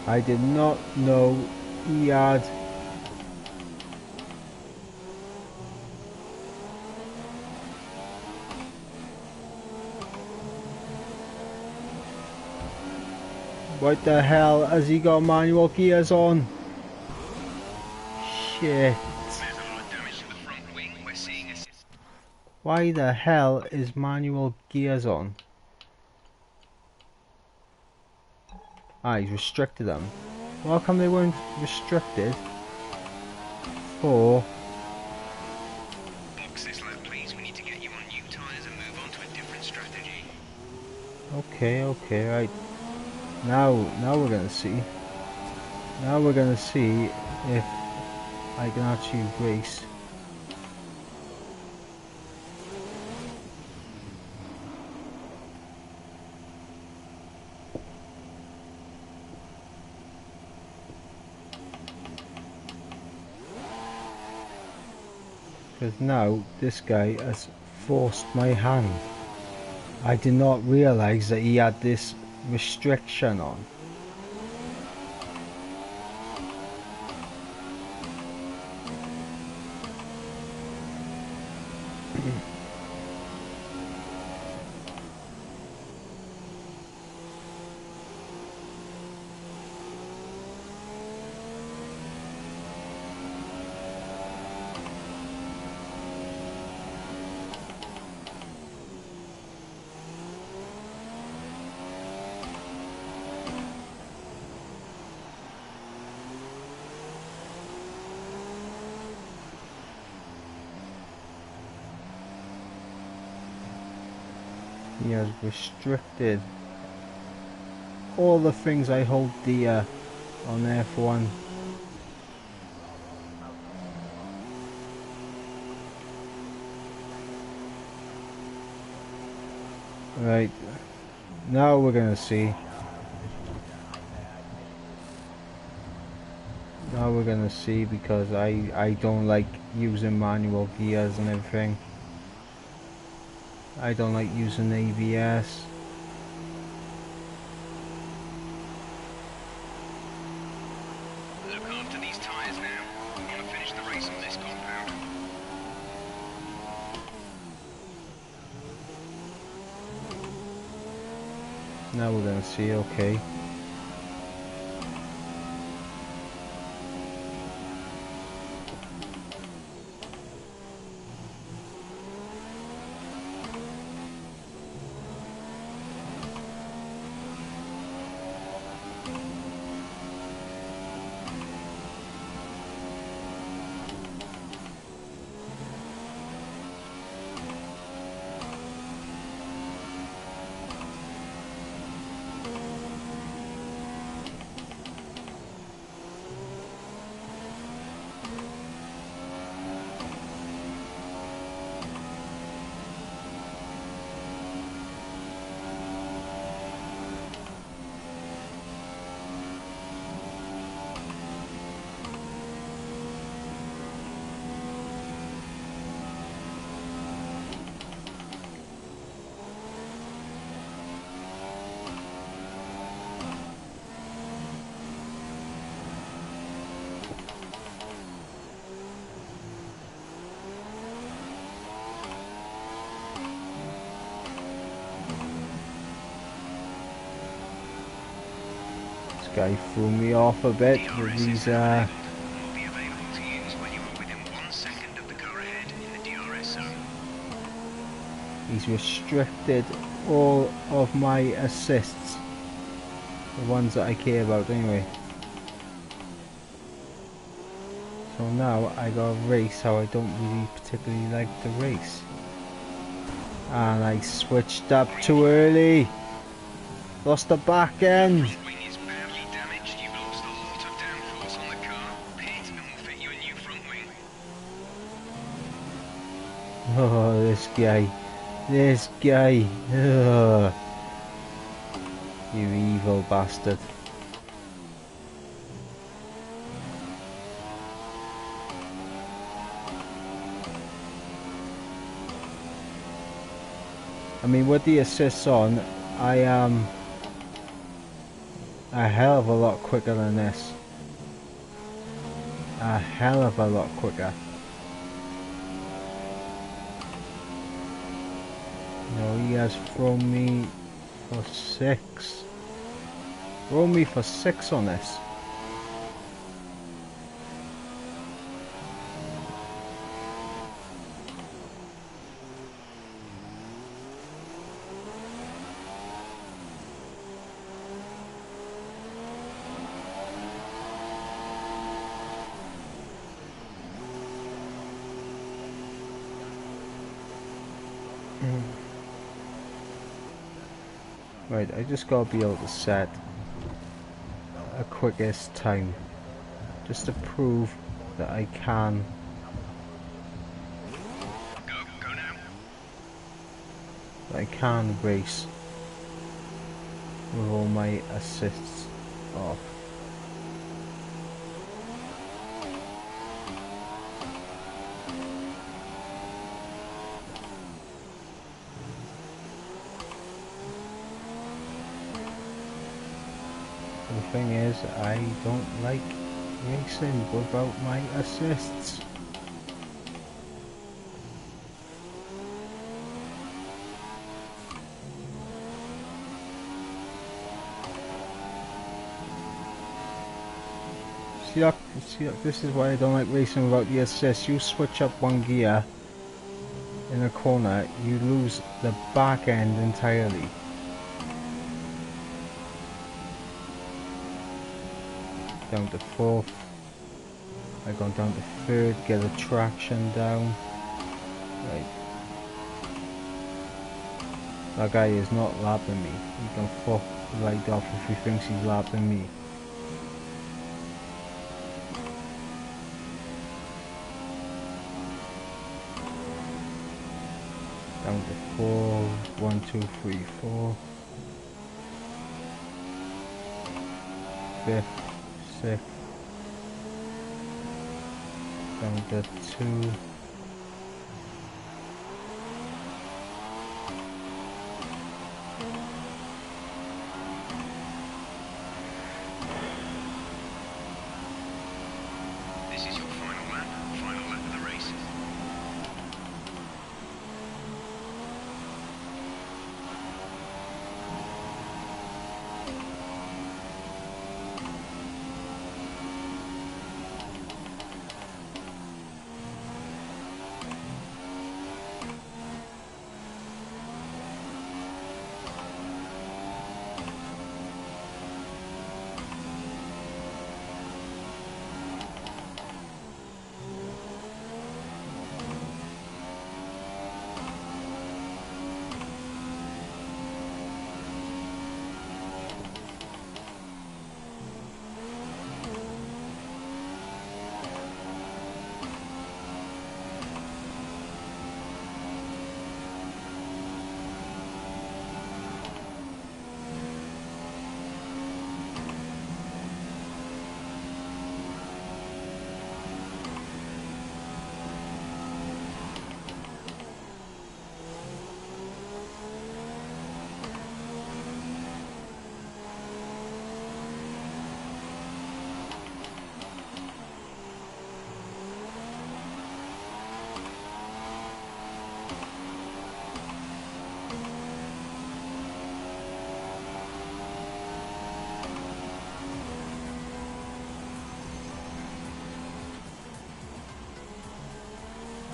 I did not know he had what the hell has he got manual gears on? Shit. Why the hell is manual gears on? Ah, he's restricted them. Well, how come they weren't restricted for? Box this lap, please. We need to get you on new tyres and move on to a different strategy. Okay, right. Now we're gonna see. Now we're gonna see if I can actually race. Because now this guy has forced my hand. I did not realize that he had this restriction on. He has restricted all the things I hold dear on F1. Right, now we're gonna see. Now we're gonna see, because I don't like using manual gears and everything. I don't like using ABS. after these tyres now. We want to finish the race on this compound. Now we're gonna see, okay. This guy threw me off a bit with these Will be available to use when you are within 1 second of the car ahead in the DRS zone. he's restricted all of my assists. The ones that I care about anyway. So now I gotta race how I don't really particularly like to race. And I switched up too early. Lost the back end. Front wing is badly damaged. You've lost a lot of downforce on the car. Pit and we'll fit you a new front wing. Oh, this guy. This guy. Ugh. You evil bastard. I mean, with the assists on, I am a hell of a lot quicker than this. A hell of a lot quicker. No, he has thrown me for 6. Thrown me for 6 on this. Right, I just gotta be able to set a quickest time, just to prove that I can. Go now. That I can race with all my assists off. The thing is, I don't like racing without my assists. See, this is why I don't like racing without the assists. You switch up one gear in a corner, you lose the back end entirely. Down to 4th. I go down to 3rd, get the traction down. Right. That guy is not lapping me. He can fuck right off if he thinks he's lapping me. Down to 4. 1, 2, 3, 4. 5th. 6th. Down to 2.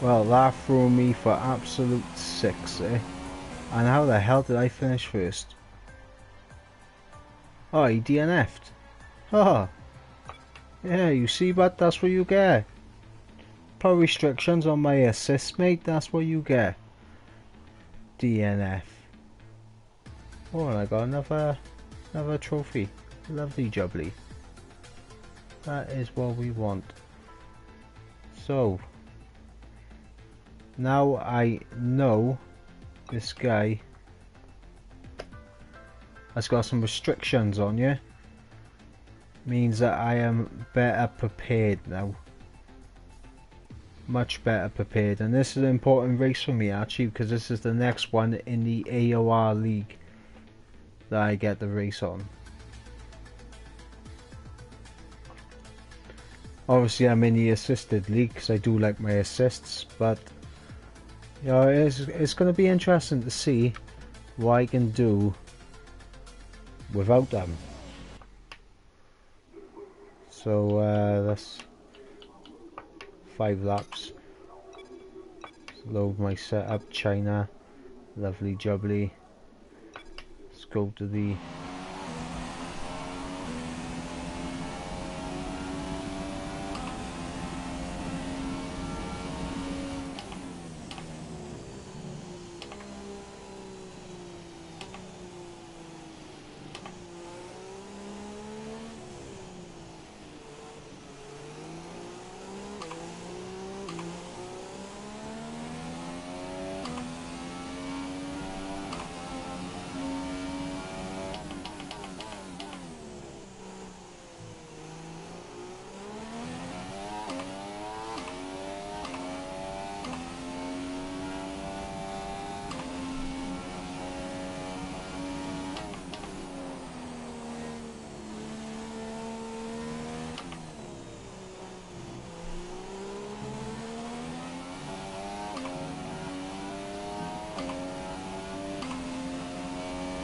Well, that threw me for absolute six, eh? And how the hell did I finish first? Oh, he DNF'd. Haha. Yeah, you see, but that's what you get. Put restrictions on my assists, mate, that's what you get. DNF. Oh, and I got another trophy. Lovely jubbly. That is what we want. So, now I know this guy has got some restrictions on you. Means that I am better prepared now. Much better prepared. And this is an important race for me actually, because this is the next one in the AOR league that I get the race on. Obviously I'm in the assisted league because I do like my assists, but you know, it's going to be interesting to see what I can do without them. So that's 5 laps. Load my setup, China, lovely jubbly. Let's go to the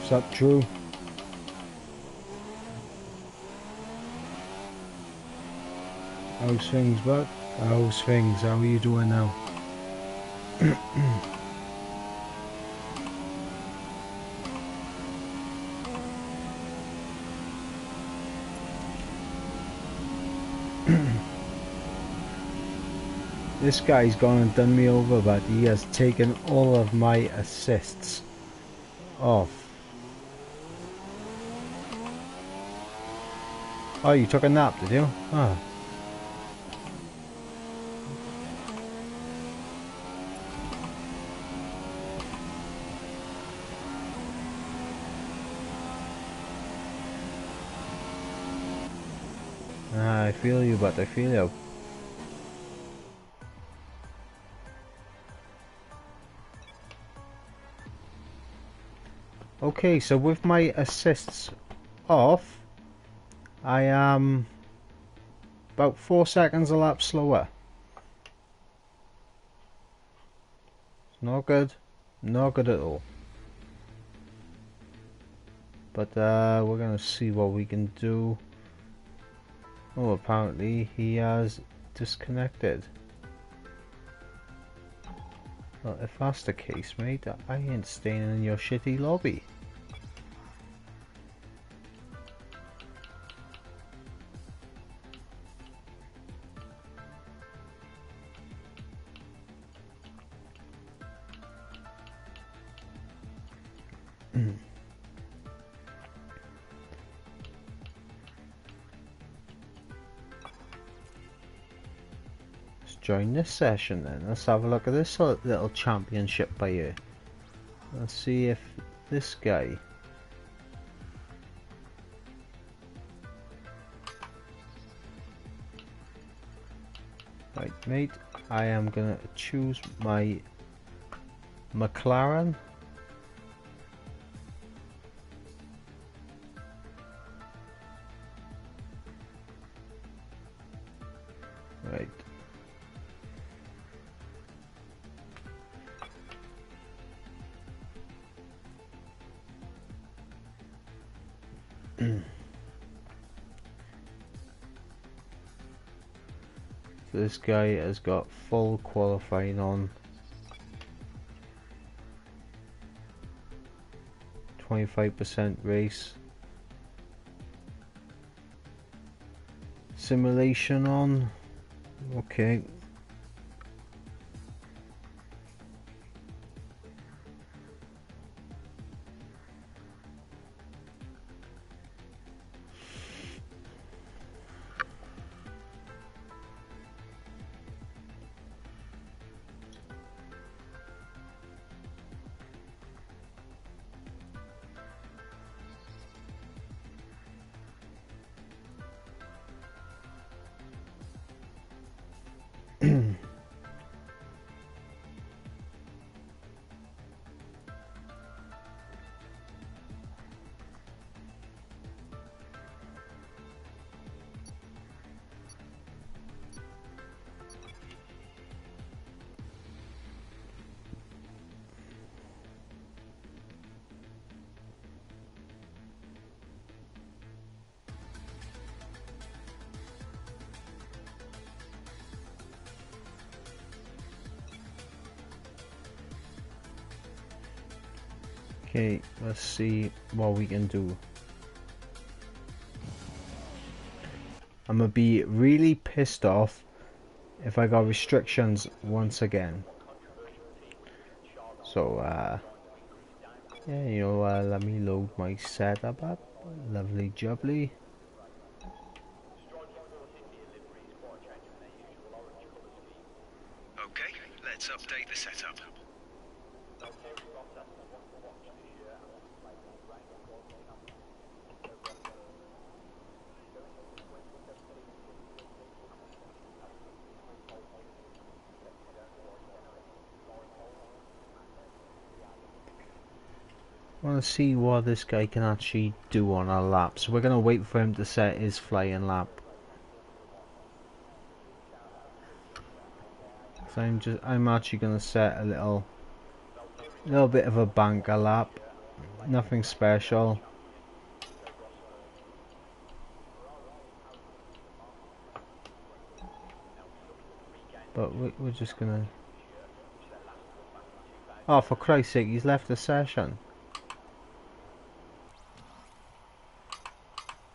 What's up, Drew? How's things, bud? How's things? How are you doing now? This guy's gone and done me over, but he has taken all of my assists off. Oh, you took a nap, did you? Ah. I feel you, but I feel you. Okay, so with my assists off, I am about 4 seconds a lap slower. It's not good. Not good at all. But we're gonna see what we can do. Oh, apparently he has disconnected. Well, if that's the case, mate, I ain't staying in your shitty lobby. Join this session then. Let's have a look at this little championship by here. Let's see if this guy right, mate, I am gonna choose my McLaren. Right. This guy has got full qualifying on. 25% race. Simulation on. Okay. Okay, let's see what we can do. I'm gonna be really pissed off if I got restrictions once again. So, yeah, you know, let me load my setup up. Lovely jubbly. Okay, let's update the setup. I want to see what this guy can actually do on a lap. So we're gonna wait for him to set his flying lap. So I'm actually gonna set a little bit of a banker lap. Nothing special. But we're just gonna... Oh, for Christ's sake, he's left the session.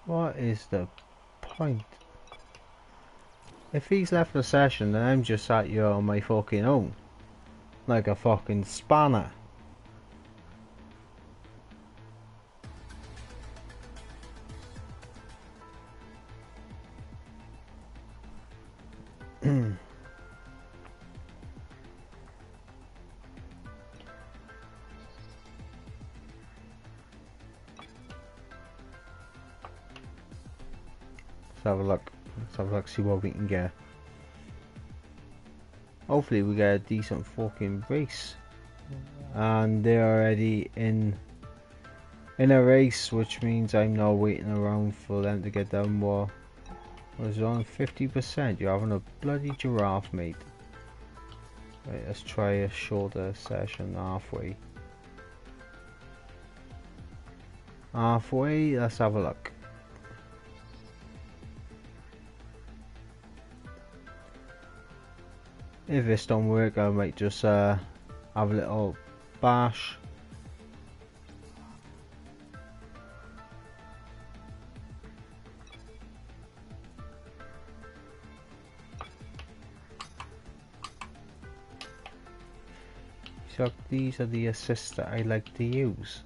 What is the point? If he's left the session, then I'm just sat here on my fucking own. Like a fucking spanner. Let's have a look. Let's have a look, see what we can get. Hopefully we get a decent fucking race. And they're already in a race, which means I'm not waiting around for them to get done. What was it on? 50%. You're having a bloody giraffe, mate. Right, let's try a shorter session halfway. Let's have a look. If this don't work, I might just have a little bash. So these are the assists that I like to use.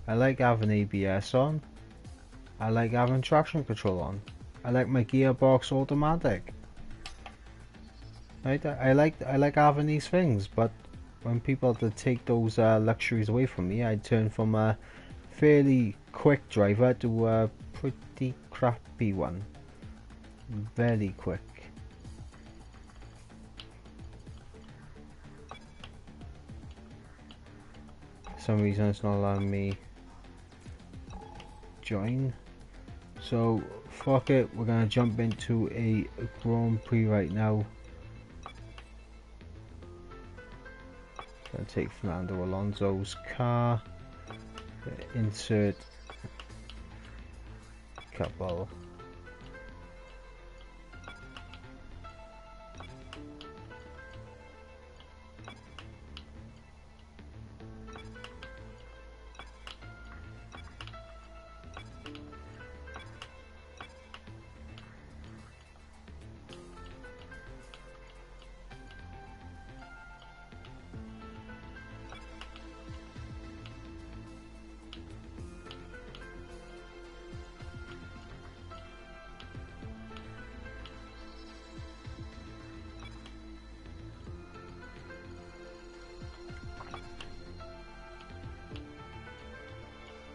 I like having ABS on. I like having traction control on. I like my gearbox automatic. Right? I like having these things, but when people to take those luxuries away from me, I turn from a fairly quick driver to a pretty crappy one. Very quick. For some reason it's not allowing me join. So fuck it, we're gonna jump into a Grand Prix right now. Gonna take Fernando Alonso's car, insert couple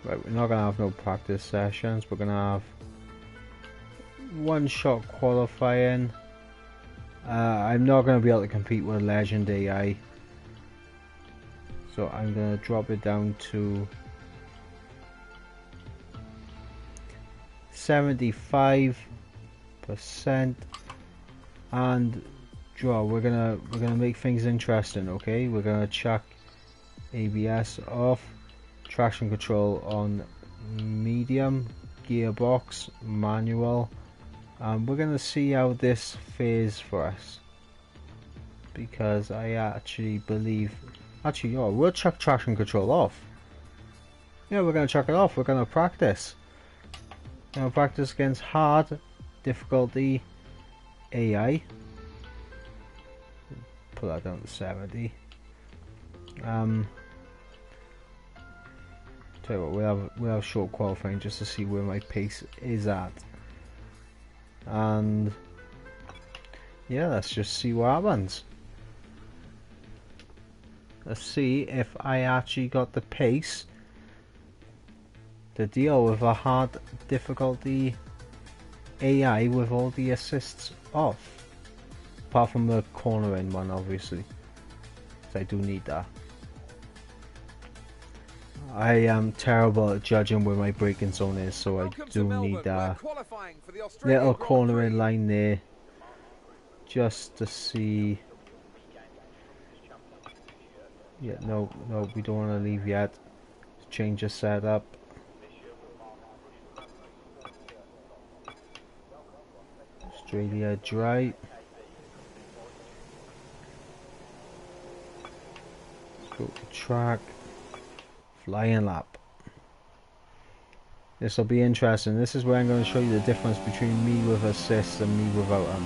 Right, we're not gonna have no practice sessions. We're gonna have one shot qualifying. I'm not gonna be able to compete with Legend AI, so I'm gonna drop it down to 75%, and draw. We're gonna make things interesting. Okay, we're gonna chuck ABS off, traction control on medium, gearbox manual, and we're gonna see how this fares for us, because I actually believe, we'll chuck traction control off. Yeah, we're gonna chuck it off. We're gonna practice. Practice against hard difficulty AI. Put that down to 70. Tell you what, we'll have short qualifying just to see where my pace is at, and yeah, let's just see what happens. Let's see if I actually got the pace to deal with a hard difficulty AI with all the assists off, apart from the cornering one, obviously, because I do need that. I am terrible at judging where my braking zone is, so I do need that little cornering line there, just to see. Yeah, no, we don't want to leave yet. Change the setup. Australia dry. Let's go to track. Flying lap. This will be interesting. This is where I'm going to show you the difference between me with assists and me without them.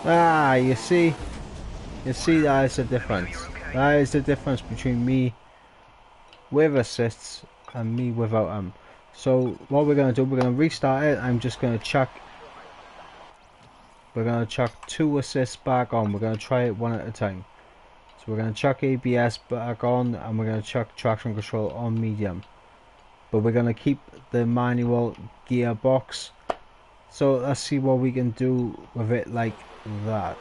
Ah, you see that is the difference. That is the difference between me with assists and me without them. So what we're going to do, we're going to restart it. I'm just going to chuck. We're going to chuck 2 assists back on. We're going to try it one at a time. So we're going to chuck ABS back on, and we're going to chuck traction control on medium. But we're going to keep the manual gearbox. So let's see what we can do with it like that.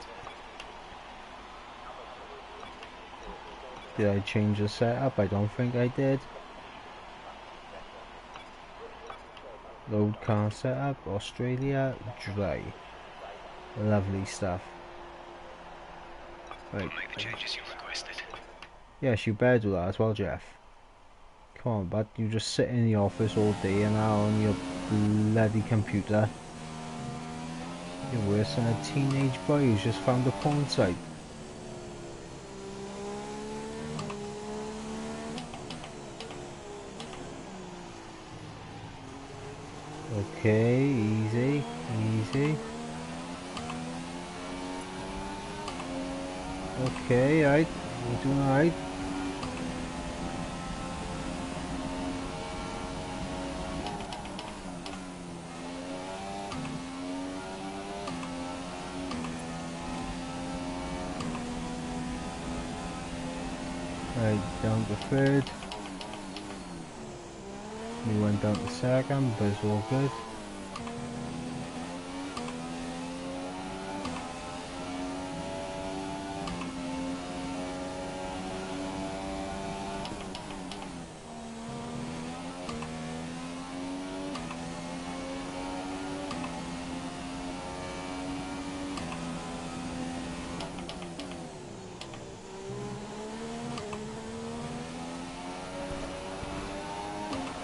Did I change the setup? I don't think I did. Load car setup, Australia, dry. Lovely stuff. Right. Make the changes you requested. Yes, you better do that as well, Jeff. Come on, bud. You just sit in the office all day and now on your bloody computer. You're worse than a teenage boy who's just found a porn site. Okay, easy, easy. Okay, right, we're doing alright. Right, down to third. We went down to second, but it's all good.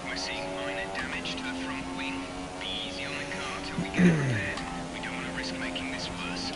We're seeing minor damage to the front wing. Be easy on the car till we get it repaired. We don't want to risk making this worse.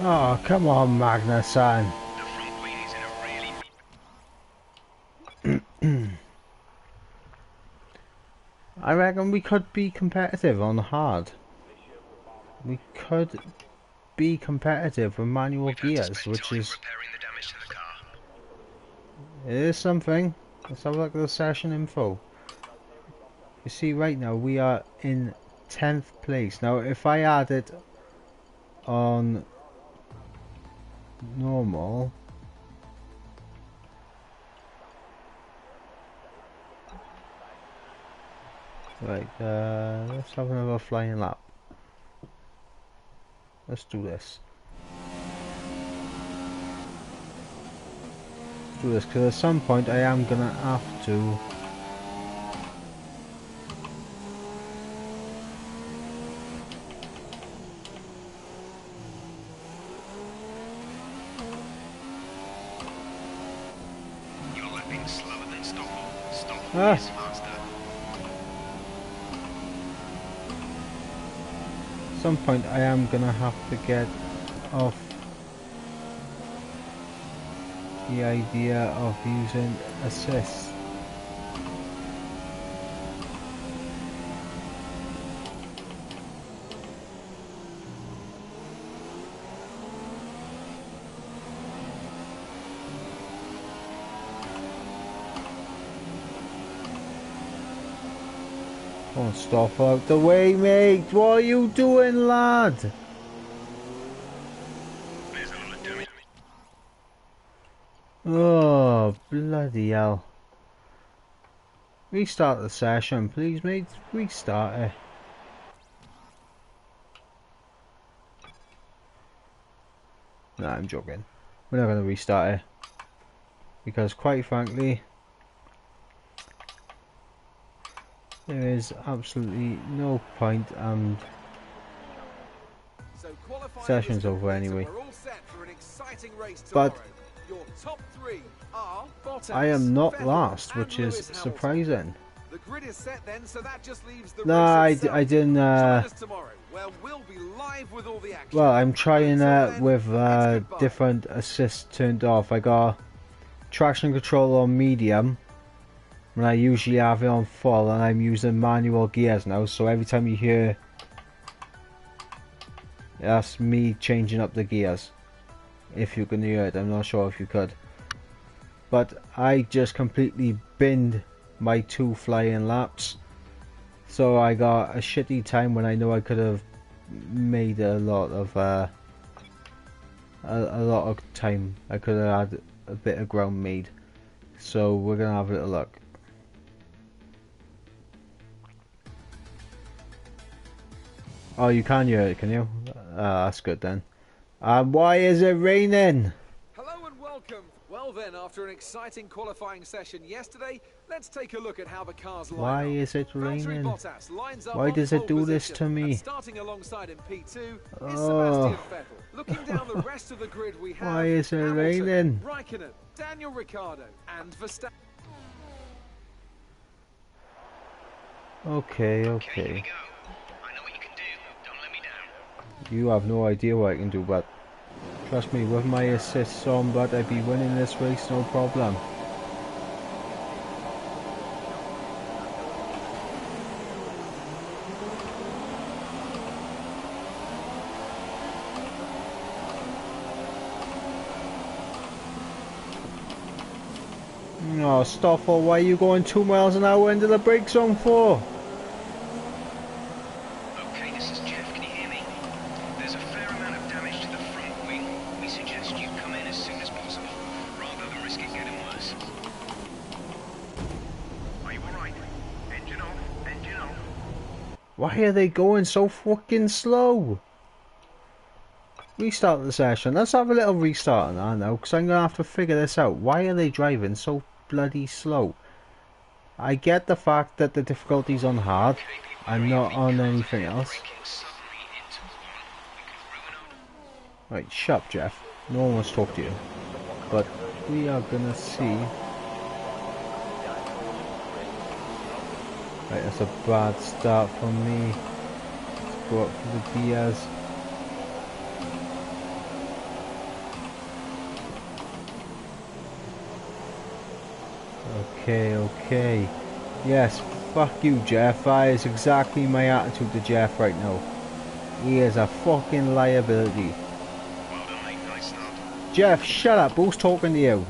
Oh, come on, Magnuson. The front wing is in a really... I reckon we could be competitive on hard. We could be competitive with manual We've had to gears, spend which time is repairing the damage to the car. it is something. Let's have a look at the session info. You see, right now we are in 10th place. Now, if I add it on normal, right? Let's have another flying lap. Let's do this. Let's do this, because at some point I am gonna have to. You're lapping slower than Stoffel. Stoffel Ah. is faster. At some point I am gonna have to get off the idea of using assists. Don't stop out the way, mate. What are you doing, lad? There's a lot of damage. Oh, bloody hell. Restart the session, please, mate. Restart it. Nah, I'm joking. We're not going to restart it. Because, quite frankly, there is absolutely no point, and So qualifying session's is over complete and anyway. we're all set for an exciting race But tomorrow. Your top three are Bottas, I am not Vettel, last, and which Lewis is Hamilton. surprising. The grid is set then, so that just leaves the No, race I itself. didn't. Join us tomorrow, where we'll be live with all the action. Well, I'm trying Until then, with it's goodbye. different assists turned off. I got traction control on medium when I usually have it on full, and I'm using manual gears now. So every time you hear, that's me changing up the gears. If you can hear it, I'm not sure if you could. But I just completely binned my 2 flying laps. So I got a shitty time when I know I could have made a lot of time. I could have had a bit of ground made. So we're gonna have a little look. Oh, you can hear it, can you? That's good then. Why is it raining? Hello and welcome. Well then, after an exciting qualifying session yesterday, let's take a look at how the cars line Why up. is it Valtteri raining? Bottas lines up Why on does it pole do this position, to me? and starting alongside in P2 is Oh. Sebastian Vettel. Looking down the rest of the grid, we have Why is it Hamilton, raining? Raikkonen, Daniel Ricciardo, and Verstappen. Okay, Okay, here we okay. go. I know what you can do. Don't let me down. You have no idea what I can do, but trust me, with my assists on, but I'd be winning this race no problem. No, Stoffel, why are you going 2 miles an hour into the brake zone for? Okay, this is Jeff. Can you hear me? There's a fair amount of damage to the front wing. We suggest you come in as soon as possible, rather than risk it getting worse. Are you alright? Engine off, engine off. Why are they going so fucking slow? Restart the session. Let's have a little restart on that now, because I'm going to have to figure this out. Why are they driving so bloody slow? I get the fact that the difficulty's on hard. I'm not on anything else. Right, shut up, Jeff. No one wants to talk to you. But we are going to see. Right, that's a bad start for me. Let's go up for the gears. Okay. Yes, fuck you, Jeff. That is exactly my attitude to Jeff right now. He is a fucking liability. Well done, mate. Nice start. Jeff, shut up. Who's talking to you?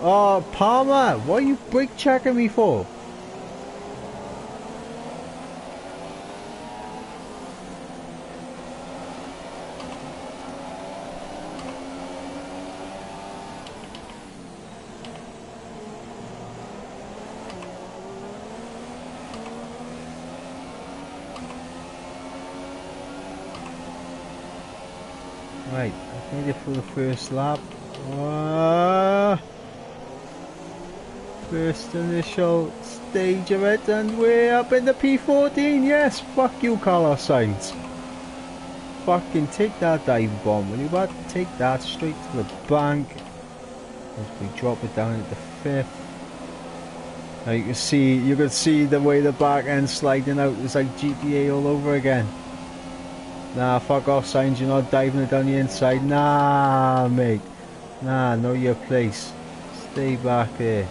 Oh, Palmer, what are you brake checking me for? Right, I made it for the first lap. First initial stage of it, and we're up in the P14. Yes, fuck you, Carlos Sainz. Fucking take that dive bomb, will you? But take that straight to the bank as we drop it down at the fifth. Now you can see the way the back end sliding out. It's like GTA all over again. Nah, fuck off, Sainz. You're not diving it down the inside. Nah, mate. Nah, know your place. Stay back there.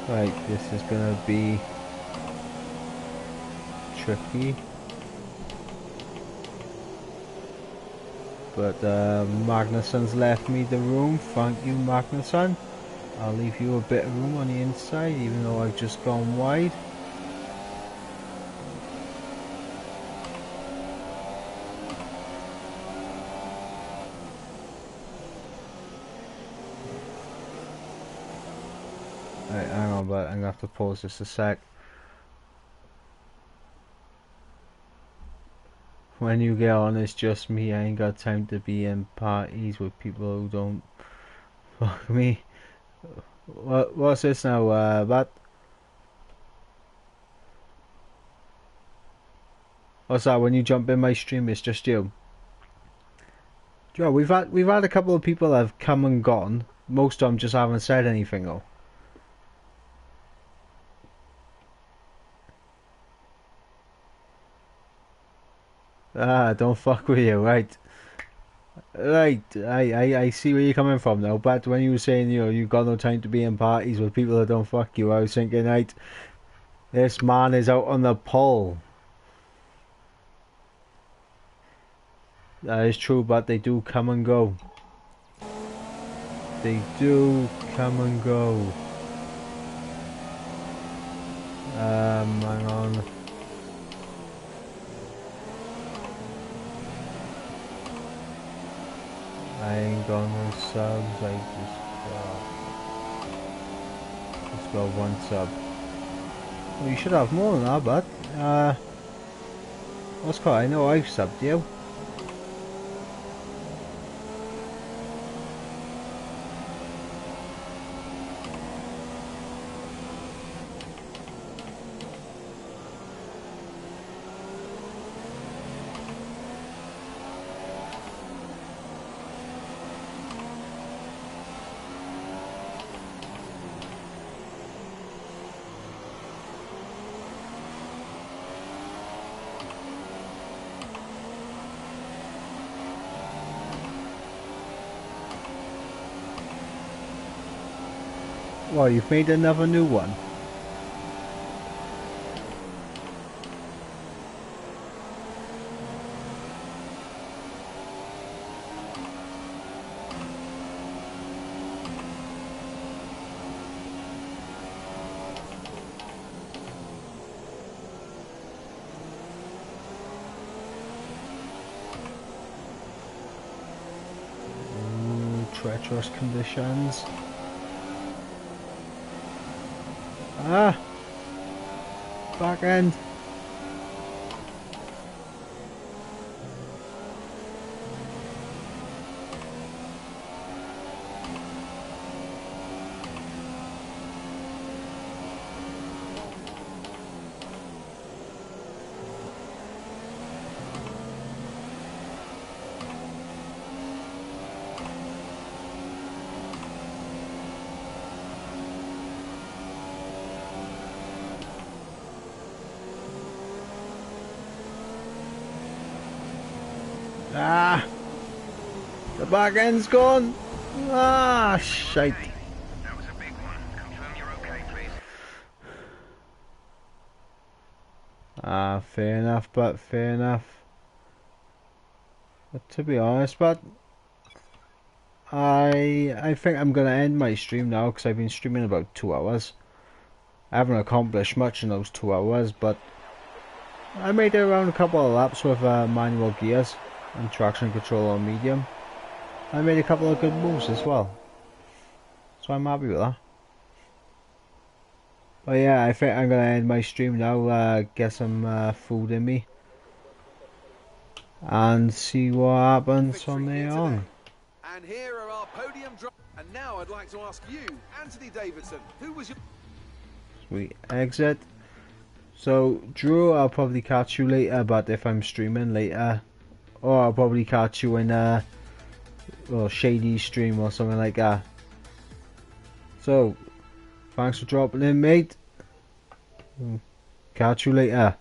Right, this is gonna be tricky, but Magnussen's left me the room. Thank you, Magnussen. I'll leave you a bit of room on the inside, even though I've just gone wide. Right, hang on, but I'm gonna have to pause this a sec. When you get on, it's just me. I ain't got time to be in parties with people who don't fuck me. What's this now? What's that? When you jump in my stream, it's just you. Joe, we've had a couple of people that have come and gone. Most of them just haven't said anything though. Ah, don't fuck with you, right? Right, I see where you're coming from now, but when you were saying, you got no time to be in parties with people that don't fuck you, I was thinking, right, this man is out on the pole. That is true, but they do come and go. They do come and go. Hang on. I ain't got no subs, I just got one sub. Well, you should have more than that, but what's called? I know I've subbed you. Well, you've made another new one. Ooh, treacherous conditions. Ah! Back end. back end's gone. Ah, shite. Okay, that was a big one. Confirm you're okay, please. Ah, fair enough, but fair enough. But to be honest, but I think I'm gonna end my stream now because I've been streaming about 2 hours. I haven't accomplished much in those 2 hours, but I made it around a couple of laps with manual gears and traction control on medium. I made a couple of good moves as well, so I'm happy with that. But yeah, I think I'm gonna end my stream now, get some food in me, and see what happens from there on. And here are our podium drivers. And now I'd like to ask you, Anthony Davidson, who was your... We exit. So Drew, I'll probably catch you later, but if I'm streaming later, or I'll probably catch you in a shady stream or something like that. So thanks for dropping in, mate. Catch you later.